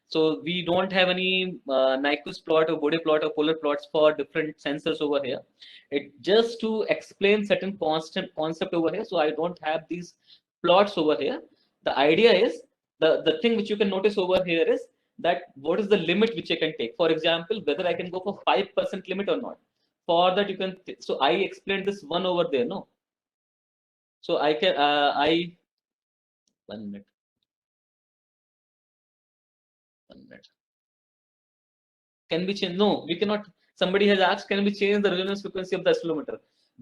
So we don't have any Nyquist plot or Bode plot or polar plots for different sensors over here. It just to explain certain constant concept over here. So I don't have these plots over here. The idea is, the thing which you can notice over here is that what is the limit which I can take. For example, whether I can go for 5% limit or not. For that you can. So I explained this one over there, no. So I can 1 minute. 1 minute. Can we change? No, we cannot. Somebody has asked, can we change the resonance frequency of the accelerometer?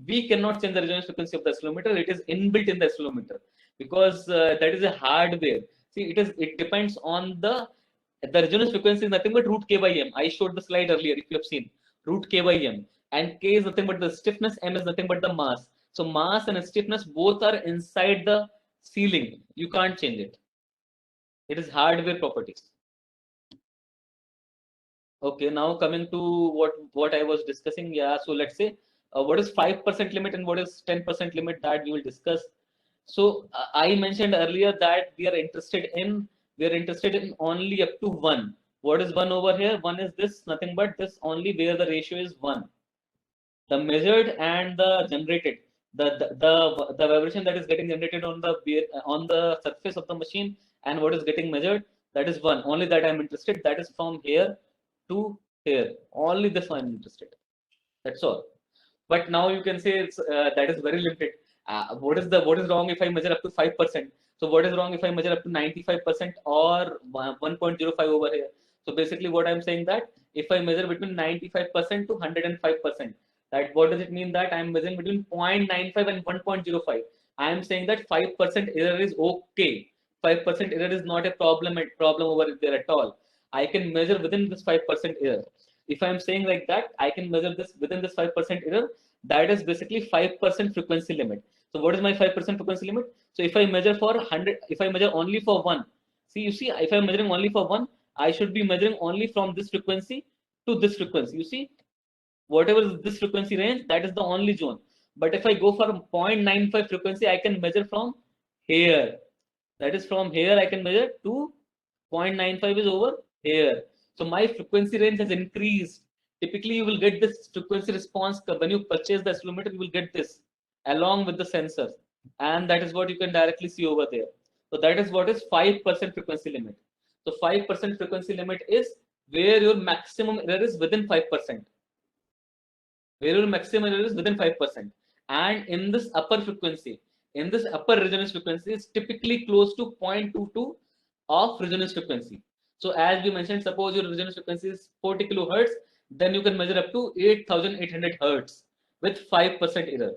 We cannot change the resonance frequency of the accelerometer. It is inbuilt in the accelerometer because that is a hardware. See, it depends on the resonance frequency is nothing but root k by m. I showed the slide earlier. If you have seen, root k by m, and k is nothing but the stiffness, m is nothing but the mass. So mass and stiffness both are inside the ceiling. You can't change it. It is hardware properties. Okay, now coming to what I was discussing. Yeah, so let's say what is 5% limit and what is 10% limit, that we will discuss. So I mentioned earlier that we are interested in only up to 1. What is 1 over here? 1 is this, nothing but this only, where the ratio is 1. The measured and the generated, the vibration that is getting generated on the surface of the machine, and what is getting measured, that is 1. Only that I'm interested. That is from here to here. Only this one I'm interested. That's all. But now you can say it's that is very limited. What is wrong if I measure up to 5%? So what is wrong if I measure up to 95% or 1.05 over here? So basically, what I'm saying that if I measure between 95% to 105%, that what does it mean? That I'm measuring between 0.95 and 1.05. I'm saying that 5% error is okay. 5% error is not a problem over there at all. I can measure within this 5% error. If I'm saying like that, I can measure this within this 5% error. That is basically 5% frequency limit. So what is my 5% frequency limit? So if I measure for 100, if I measure only for 1, you see, if I'm measuring only for 1, I should be measuring only from this frequency to this frequency. You see, whatever is this frequency range, that is the only zone. But if I go for 0.95 frequency, I can measure from here. That is from here I can measure to 0.95 is over here. So my frequency range has increased. typically you will get this frequency response when you purchase the accelerometer. You will get this along with the sensor, and that is what you can directly see over there. So that is what is 5% frequency limit. So 5% frequency limit is where your maximum error is within 5%. Where your maximum error is within 5%. And in this upper frequency, in this upper resonance frequency is typically close to 0.22 of resonance frequency. So as we mentioned, suppose your resonance frequency is 40 kilohertz, then you can measure up to 8,800 hertz with 5% error.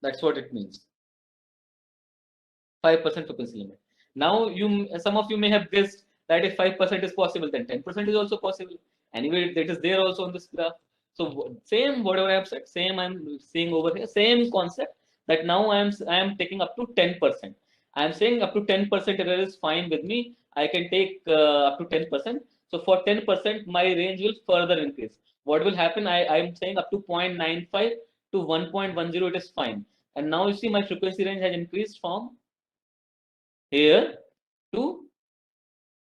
That's what it means. 5% frequency limit. Now, some of you may have guessed that if 5% is possible, then 10% is also possible. Anyway, that is there also on this graph. So same whatever I have said, same I'm seeing over here, same concept that now I am taking up to 10%. I am saying up to 10% error is fine with me. I can take up to 10%. So for 10%, my range will further increase. What will happen? I am saying up to 0.95 to 1.10, it is fine. And now you see my frequency range has increased from here to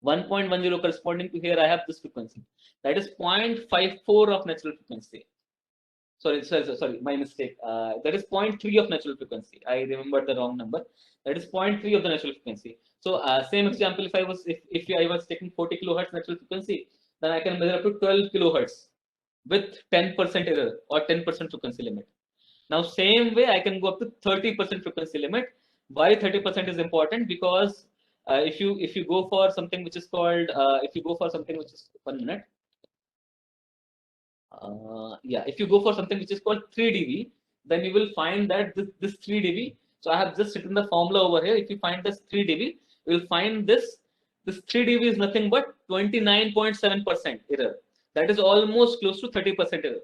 1.10 corresponding to here I have this frequency. That is 0.54 of natural frequency. Sorry, my mistake. That is 0.3 of natural frequency. I remembered the wrong number. That is 0.3 of the natural frequency. So same example, if I was taking 40 kilohertz natural frequency, then I can measure up to 12 kilohertz with 10% error or 10% frequency limit. Now same way I can go up to 30% frequency limit. Why 30% is important? Because if you go for something which is called 1 minute. If you go for something which is called 3 dB, then you will find that this 3 dB. So I have just written the formula over here. If you find this 3 dB, you will find this 3 dB is nothing but 29.7% error. That is almost close to 30% error.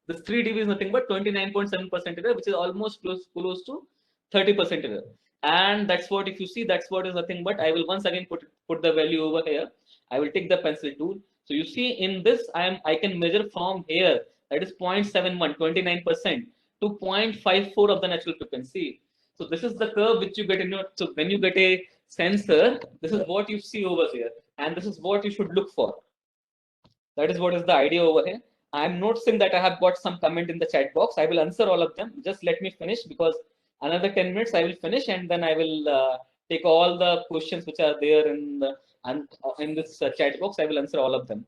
This 3 dB is nothing but 29.7% error, which is almost close to 30% error. And that's what, if you see, that's what is nothing but, I will once again put the value over here. I will take the pencil tool. So you see in this, I can measure from here, that is 0.71, 29% to 0.54 of the natural frequency. So this is the curve which you get in your, so when you get a sensor, this is what you see over here. And this is what you should look for. That is what is the idea over here. I'm noticing that I have got some comment in the chat box. I will answer all of them. Just let me finish, because another 10 minutes I will finish, and then I will take all the questions which are there in this chat box. I will answer all of them.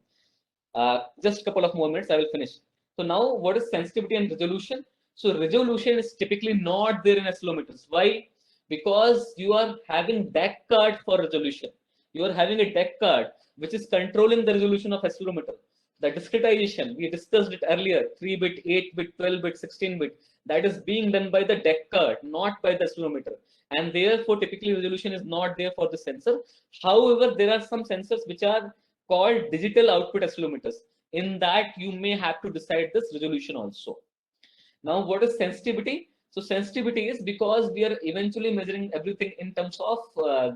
Just a couple of more minutes, I will finish. So now, what is sensitivity and resolution? So resolution is typically not there in accelerometers. Why? Because you are having deck card for resolution. You are having a deck card which is controlling the resolution of accelerometer. The discretization, we discussed it earlier, 3-bit, 8-bit, 12-bit, 16-bit, that is being done by the deck card, not by the accelerometer. And therefore, typically resolution is not there for the sensor. However, there are some sensors which are called digital output accelerometers. In that, you may have to decide this resolution also. Now, what is sensitivity? So sensitivity is because we are eventually measuring everything in terms of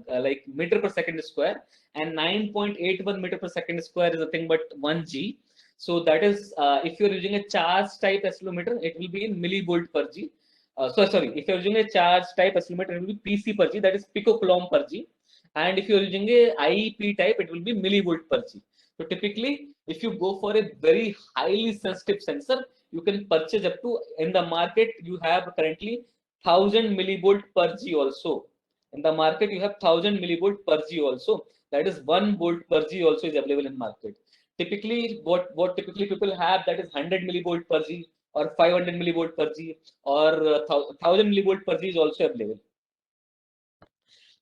like meter per second square, and 9.81 meter per second square is nothing but 1G. So that is, if you're using a charge type accelerometer, it will be in millivolt per G. If you're using a charge type accelerometer, it will be PC per G, that is picocoulomb per G. And if you're using a IEP type, it will be millivolt per G. So typically, if you go for a very highly sensitive sensor, you can purchase up to, in the market, you have currently 1000 millivolt per G also. In the market, you have 1000 millivolt per G also. That is 1 volt per G also is available in market. Typically, what typically people have, that is 100 millivolt per G or 500 millivolt per G or 1000 millivolt per G is also available.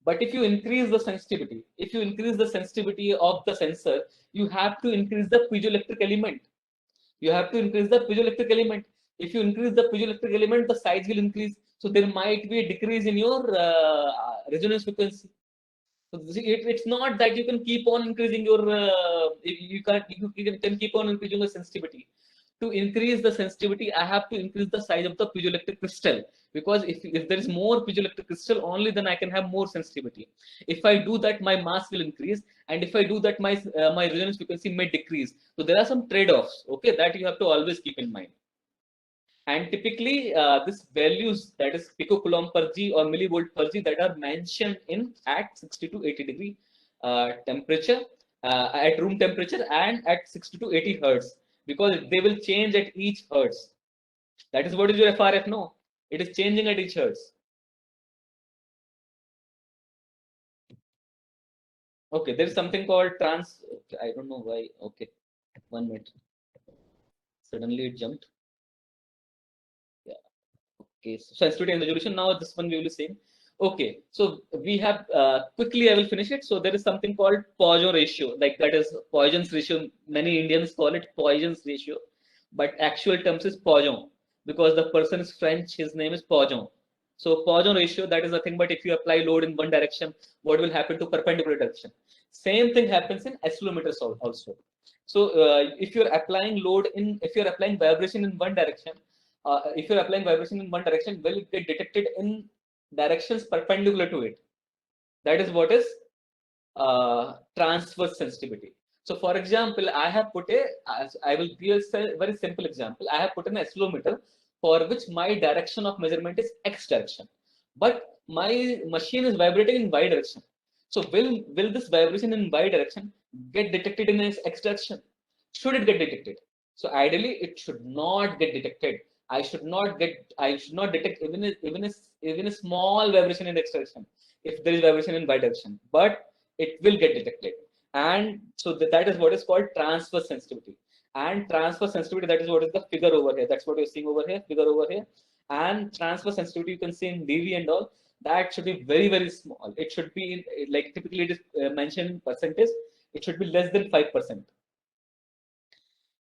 But if you increase the sensitivity, of the sensor, you have to increase the piezoelectric element. You have to increase the piezoelectric element. If you increase the piezoelectric element, the size will increase. So there might be a decrease in your resonance frequency. So it's not that you can keep on increasing your, you can keep on increasing the sensitivity. To increase the sensitivity, I have to increase the size of the piezoelectric crystal, because if there is more piezoelectric crystal, only then I can have more sensitivity. If I do that, my mass will increase, and if I do that, my resonance frequency may decrease. So there are some trade-offs, okay, that you have to always keep in mind. And typically, this values, that is picocoulomb per G or millivolt per G, that are mentioned in at 60 to 80 degree temperature, at room temperature, and at 60 to 80 hertz. because they will change at each hertz. That is what is your FRF? No, it is changing at each hertz. Okay, there is something called I don't know why. Okay, 1 minute. Suddenly it jumped. Yeah. Okay, so sensitivity and resolution. Now this one we will see. Okay, so we have quickly I will finish it. So there is something called Poisson ratio, like that is Poisson's ratio. Many Indians call it Poisson's ratio, but actual terms is Poisson because the person is French. His name is Poisson. So Poisson ratio, that is nothing but if you apply load in one direction, what will happen to perpendicular direction? Same thing happens in accelerometers also. So if you're applying load if you're applying vibration in one direction, if you're applying vibration in one direction, will it get detected in directions perpendicular to it? That is what is transverse sensitivity. So for example, I have put I will give a very simple example. I have put an accelerometer for which my direction of measurement is X direction, but my machine is vibrating in Y direction. So will this vibration in Y direction get detected in X direction? Should it get detected? So ideally, it should not get detected. I should not detect even a small vibration in X direction if there is vibration in Y direction, but it will get detected. And so that is what is called transverse sensitivity. And transverse sensitivity, that is what is the figure over here. That's what you're seeing over here, figure over here. And transverse sensitivity, you can see in dV and all, that should be very, very small. It should be like typically it is mentioned in percentage. It should be less than 5%.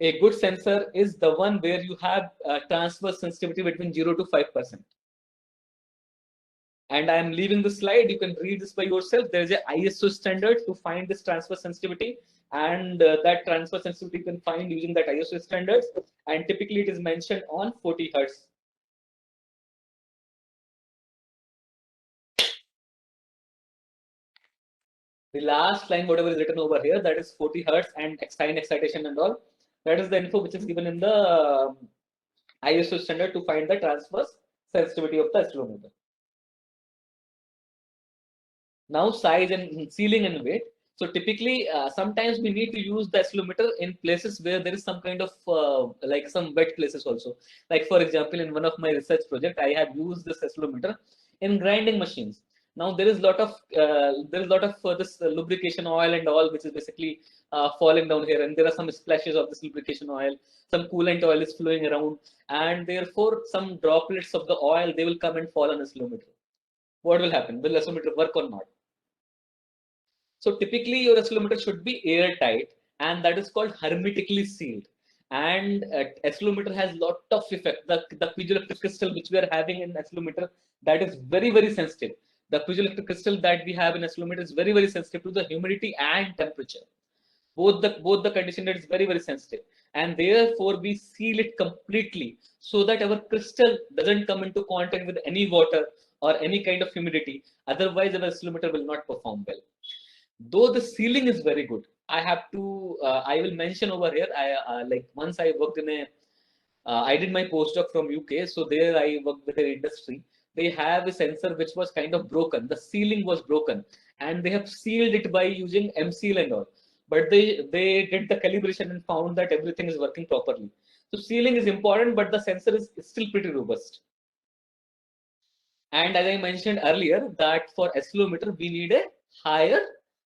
A good sensor is the one where you have transverse sensitivity between 0 to 5%. And I am leaving the slide. You can read this by yourself. There is a ISO standard to find this transverse sensitivity, and that transverse sensitivity you can find using that ISO standards. And typically it is mentioned on 40 hertz. The last line, whatever is written over here, that is 40 hertz and sign excitation and all. That is the info which is given in the ISO standard to find the transverse sensitivity of the accelerometer. Now size and sealing and weight. So typically, sometimes we need to use the accelerometer in places where there is some kind of like some wet places also. Like for example, in one of my research project, I have used this accelerometer in grinding machines. Now there is a lot of this lubrication oil and all, which is basically falling down here, and there are some splashes of this lubrication oil. Some coolant oil is flowing around, and therefore some droplets of the oil they will come and fall on the accelerometer. What will happen? Will the accelerometer work or not? So typically your accelerometer should be airtight, and that is called hermetically sealed. And accelerometer has lot of effect. The piezoelectric crystal which we are having in accelerometer, that is very, very sensitive. The piezoelectric crystal that we have in accelerometer is very, very sensitive to the humidity and temperature. Both the condition that is very, very sensitive, and therefore we seal it completely so that our crystal doesn't come into contact with any water or any kind of humidity. Otherwise, our accelerometer will not perform well. Though the sealing is very good, I will mention over here, like once I worked in I did my postdoc from UK, so there I worked with an industry. They have a sensor which was kind of broken. The sealing was broken, and they have sealed it by using M-seal and all. But they did the calibration and found that everything is working properly. So sealing is important, but the sensor is still pretty robust. And as I mentioned earlier, that for accelerometer, we need a higher,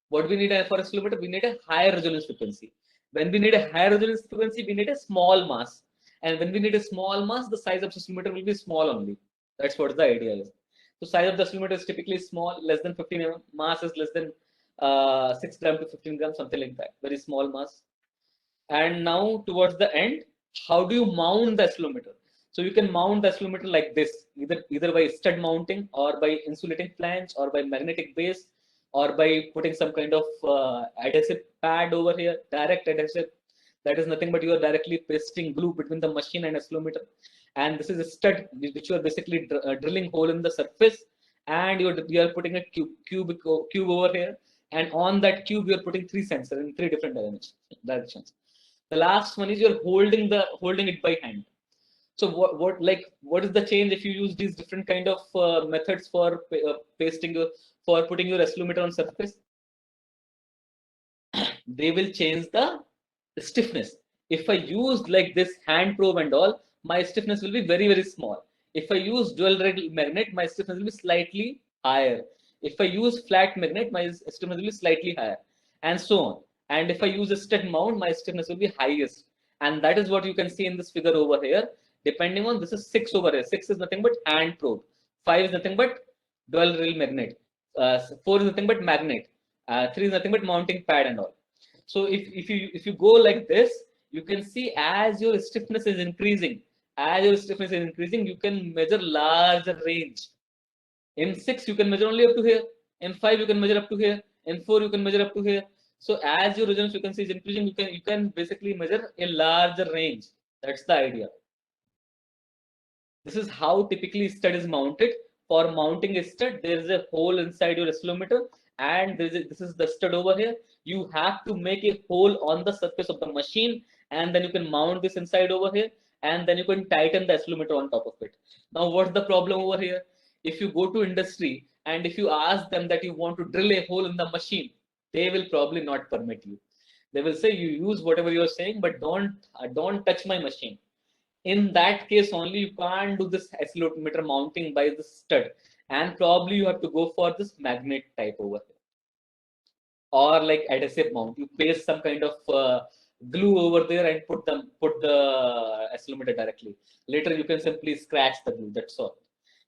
what we need for accelerometer, we need a higher resonance frequency. When we need a higher resonance frequency, we need a small mass. And when we need a small mass, the size of accelerometer will be small only. That's what the idea is. So size of the accelerometer is typically small, less than 15 mm. Mass is less than 6 gram to 15 grams, something like that. Very small mass. And now towards the end, how do you mount the accelerometer? So you can mount the accelerometer like this, either by stud mounting or by insulating flange or by magnetic base or by putting some kind of adhesive pad over here, direct adhesive. That is nothing but you are directly pasting glue between the machine and accelerometer. And this is a stud which you are basically drilling hole in the surface, and you are putting a cube over here. And on that cube, you are putting 3 sensors in 3 different directions. The last one is you're holding it by hand. So what is the change if you use these different kind of methods for pasting for putting your accelerometer on surface? They will change the stiffness. If I use like this hand probe and all, my stiffness will be very, very small. If I use dual rail magnet, my stiffness will be slightly higher. If I use flat magnet, my stiffness will be slightly higher, and so on. And if I use a stud mount, my stiffness will be highest. And that is what you can see in this figure over here. Depending on, this is 6 over here. 6 is nothing but hand probe. 5 is nothing but dual rail magnet. 4 is nothing but magnet. 3 is nothing but mounting pad and all. So if you go like this, you can see as your stiffness is increasing, you can measure larger range. In 6, you can measure only up to here. In 5, you can measure up to here. In 4, you can measure up to here. So as your resonance frequency is increasing, you can basically measure a larger range. That's the idea. This is how typically stud is mounted. For mounting a stud, there is a hole inside your accelerometer, and this is the stud over here. You have to make a hole on the surface of the machine, and then you can mount this inside over here, and then you can tighten the accelerometer on top of it. Now, what's the problem over here? If you go to industry and if you ask them that you want to drill a hole in the machine, they will probably not permit you. They will say you use whatever you're saying, but don't touch my machine. In that case only you can't do this accelerometer mounting by the stud, and probably you have to go for this magnet type over here, or like adhesive mount. You paste some kind of glue over there and put the accelerometer directly. Later you can simply scratch the glue. That's all.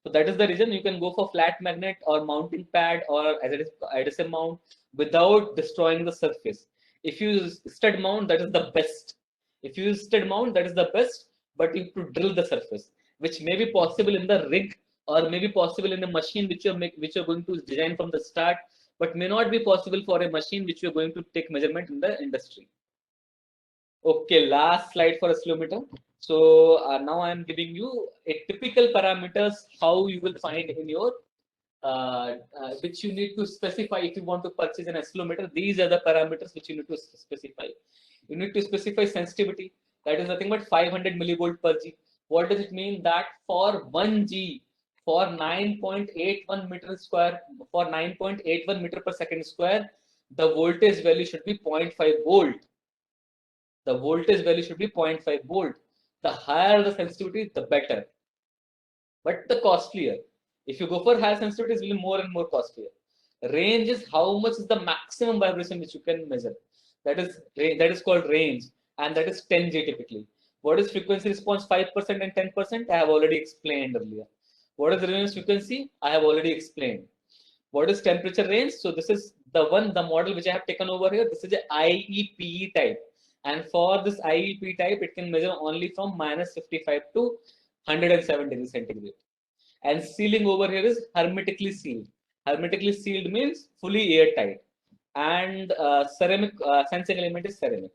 So that is the reason you can go for flat magnet or mounting pad or adhesive mount without destroying the surface. If you use stud mount, that is the best. If you use stud mount, that is the best, but you have to drill the surface, which may be possible in the rig or may be possible in a machine which you're going to design from the start, but may not be possible for a machine which you're going to take measurement in the industry. Okay, last slide for accelerometer. So now I'm giving you a typical parameters how you will find in your which you need to specify if you want to purchase an accelerometer. These are the parameters which you need to specify. You need to specify sensitivity. That is nothing but 500 millivolt per G. What does it mean? That for 1 G, for 9.81 meter square, for 9.81 meter per second square, the voltage value should be 0.5 volt. The voltage value should be 0.5 volt. The higher the sensitivity, the better, but the costlier. If you go for higher sensitivity, it will be more and more costlier. Range is how much is the maximum vibration which you can measure. That is called range, and that is 10 G typically. What is frequency response 5% and 10%? I have already explained earlier. What is resonance frequency? I have already explained. What is temperature range? So this is the model which I have taken over here. This is a IEPE type. And for this IEP type, it can measure only from -55 to 107 degrees centigrade. And sealing over here is hermetically sealed. Hermetically sealed means fully airtight. And ceramic sensing element is ceramic.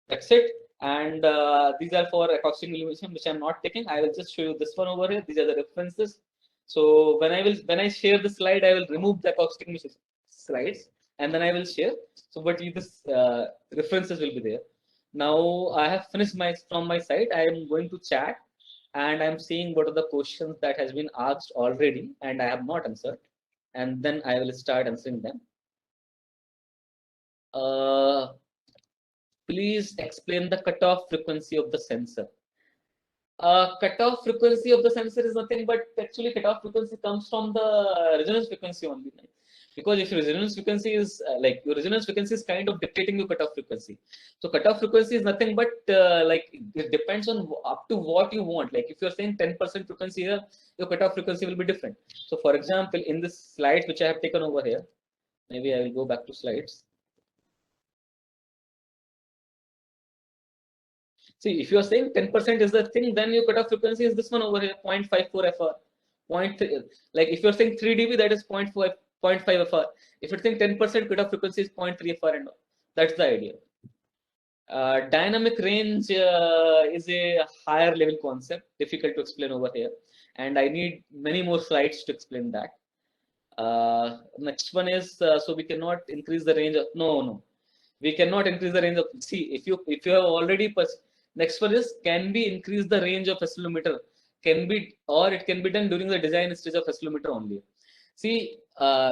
That's it. And these are for acoustic illumination, which I'm not taking. I will just show you this one over here. These are the references. So when I share the slide, I will remove the acoustic slides and then I will share. So but this references will be there. Now I have finished from my side. I am going to chat and I'm seeing what are the questions that has been asked already and I have not answered, and then I will start answering them. Please explain the cutoff frequency of the sensor. Cutoff frequency of the sensor is nothing but actually cutoff frequency comes from the resonance frequency only. Because if your resonance frequency is like your resonance frequency is kind of dictating your cutoff frequency. So cutoff frequency is nothing but like it depends on up to what you want. Like if you're saying 10% frequency here, your cutoff frequency will be different. So for example, in this slides which I have taken over here, maybe I will go back to slides. See, if you are saying 10% is the thing, then your cutoff frequency is this one over here, 0.54 FR. 0.3, like if you're saying 3 dB, that is 0.5 FR. If you're saying 10% cutoff frequency is 0.3 FR and all. That's the idea. Dynamic range is a higher level concept, difficult to explain over here. And I need many more slides to explain that. Next one is, so we cannot increase the range of, no. We cannot increase the range of, see, if you have already, next one is, can we increase the range of accelerometer? Can be, or it can be done during the design stage of accelerometer only. See,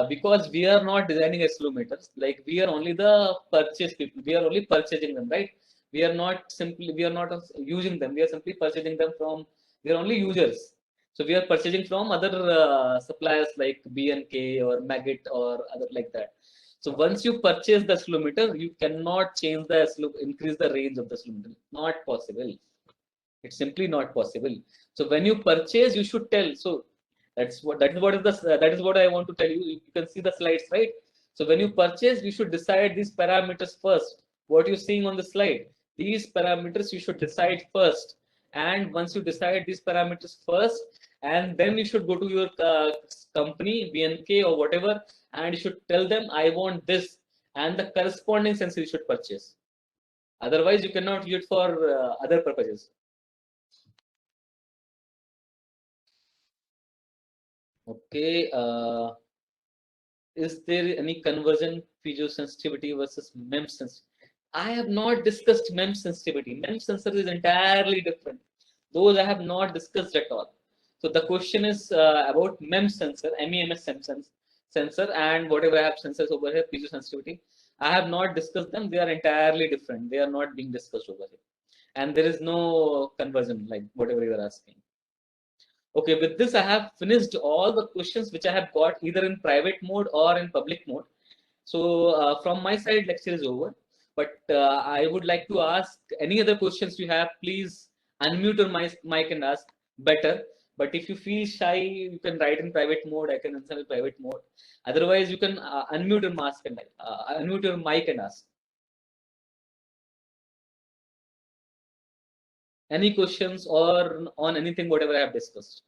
because we are not designing accelerometers, like we are only the purchase people, we are only purchasing them, right? We are not using them. We are simply purchasing them from. We are only users. So we are purchasing from other suppliers like B&K or Maggot or other like that. So once you purchase the accelerometer, you cannot change the increase the range of the accelerometer. Not possible. It's simply not possible. So when you purchase, you should tell. So that is what I want to tell you. You can see the slides, right? So when you purchase, you should decide these parameters first. What you're seeing on the slide, these parameters you should decide first. And once you decide these parameters first, and then you should go to your company, BNK or whatever, and you should tell them, I want this, and the corresponding sensor you should purchase. Otherwise, you cannot use it for other purposes. Okay. Is there any conversion piezosensitivity versus MEMS sensitivity? I have not discussed MEMS sensitivity. MEMS sensor is entirely different. Those I have not discussed at all. So the question is about MEMS sensor, MEMS sensor, and whatever I have sensors over here, piezosensitivity. I have not discussed them. They are entirely different. They are not being discussed over here. And there is no conversion, like whatever you are asking. Okay, with this, I have finished all the questions which I have got either in private mode or in public mode. So from my side, lecture is over. But I would like to ask any other questions you have, please unmute your mic and ask better. But if you feel shy, you can write in private mode. I can answer in private mode. Otherwise, you can unmute your unmute your mic and ask. Any questions or on anything, whatever I have discussed?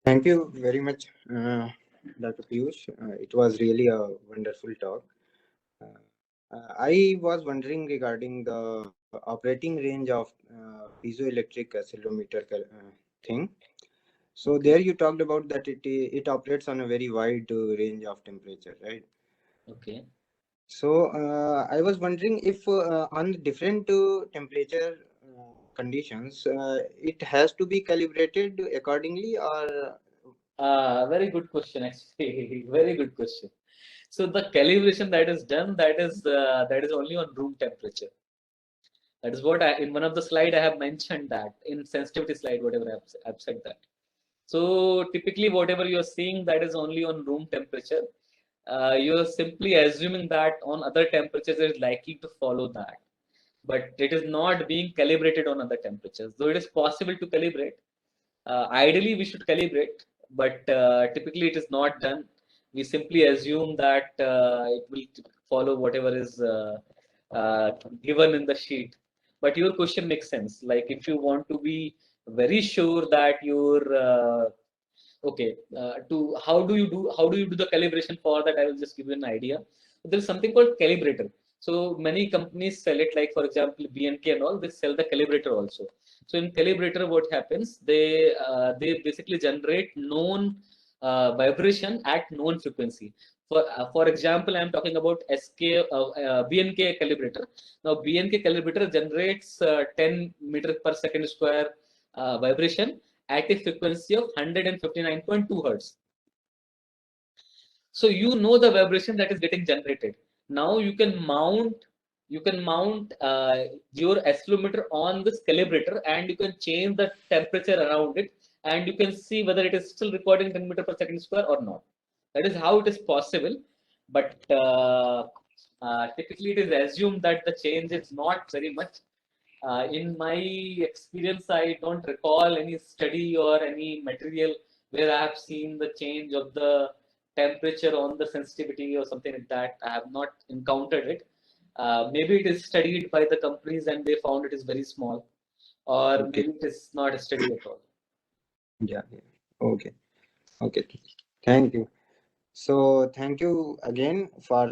Thank you very much, Dr. Piyush. It was really a wonderful talk. I was wondering regarding the operating range of piezoelectric accelerometer thing. So there you talked about that it operates on a very wide range of temperature, right? Okay. So I was wondering if on different temperature conditions, it has to be calibrated accordingly, or Very good question, actually. Very good question. So the calibration that is done, that is only on room temperature. That is what in one of the slide I have mentioned that in sensitivity slide, whatever I've said that. So typically, whatever you're seeing, that is only on room temperature. You're simply assuming that on other temperatures it is likely to follow that, but it is not being calibrated on other temperatures. Though it is possible to calibrate, ideally we should calibrate, but typically it is not done. We simply assume that it will follow whatever is given in the sheet. But your question makes sense. Like if you want to be very sure that your okay, to how do you do the calibration for that? I will just give you an idea. There is something called calibrator. So many companies sell it, like for example BNK and all. They sell the calibrator also. So in calibrator, what happens? They basically generate known vibration at known frequency. For example, I am talking about BNK calibrator. Now BNK calibrator generates 10 meter per second square vibration at a frequency of 159.2 hertz. So you know the vibration that is getting generated. Now you can mount your accelerometer on this calibrator, and you can change the temperature around it, and you can see whether it is still recording 10 meter per second square or not. That is how it is possible. But typically it is assumed that the change is not very much. In my experience, I don't recall any study or any material where I have seen the change of the temperature on the sensitivity or something like that. I have not encountered it. Maybe it is studied by the companies and they found it is very small, or okay. maybe it is not studied at all. Yeah, yeah. Okay. Okay. Thank you. So thank you again for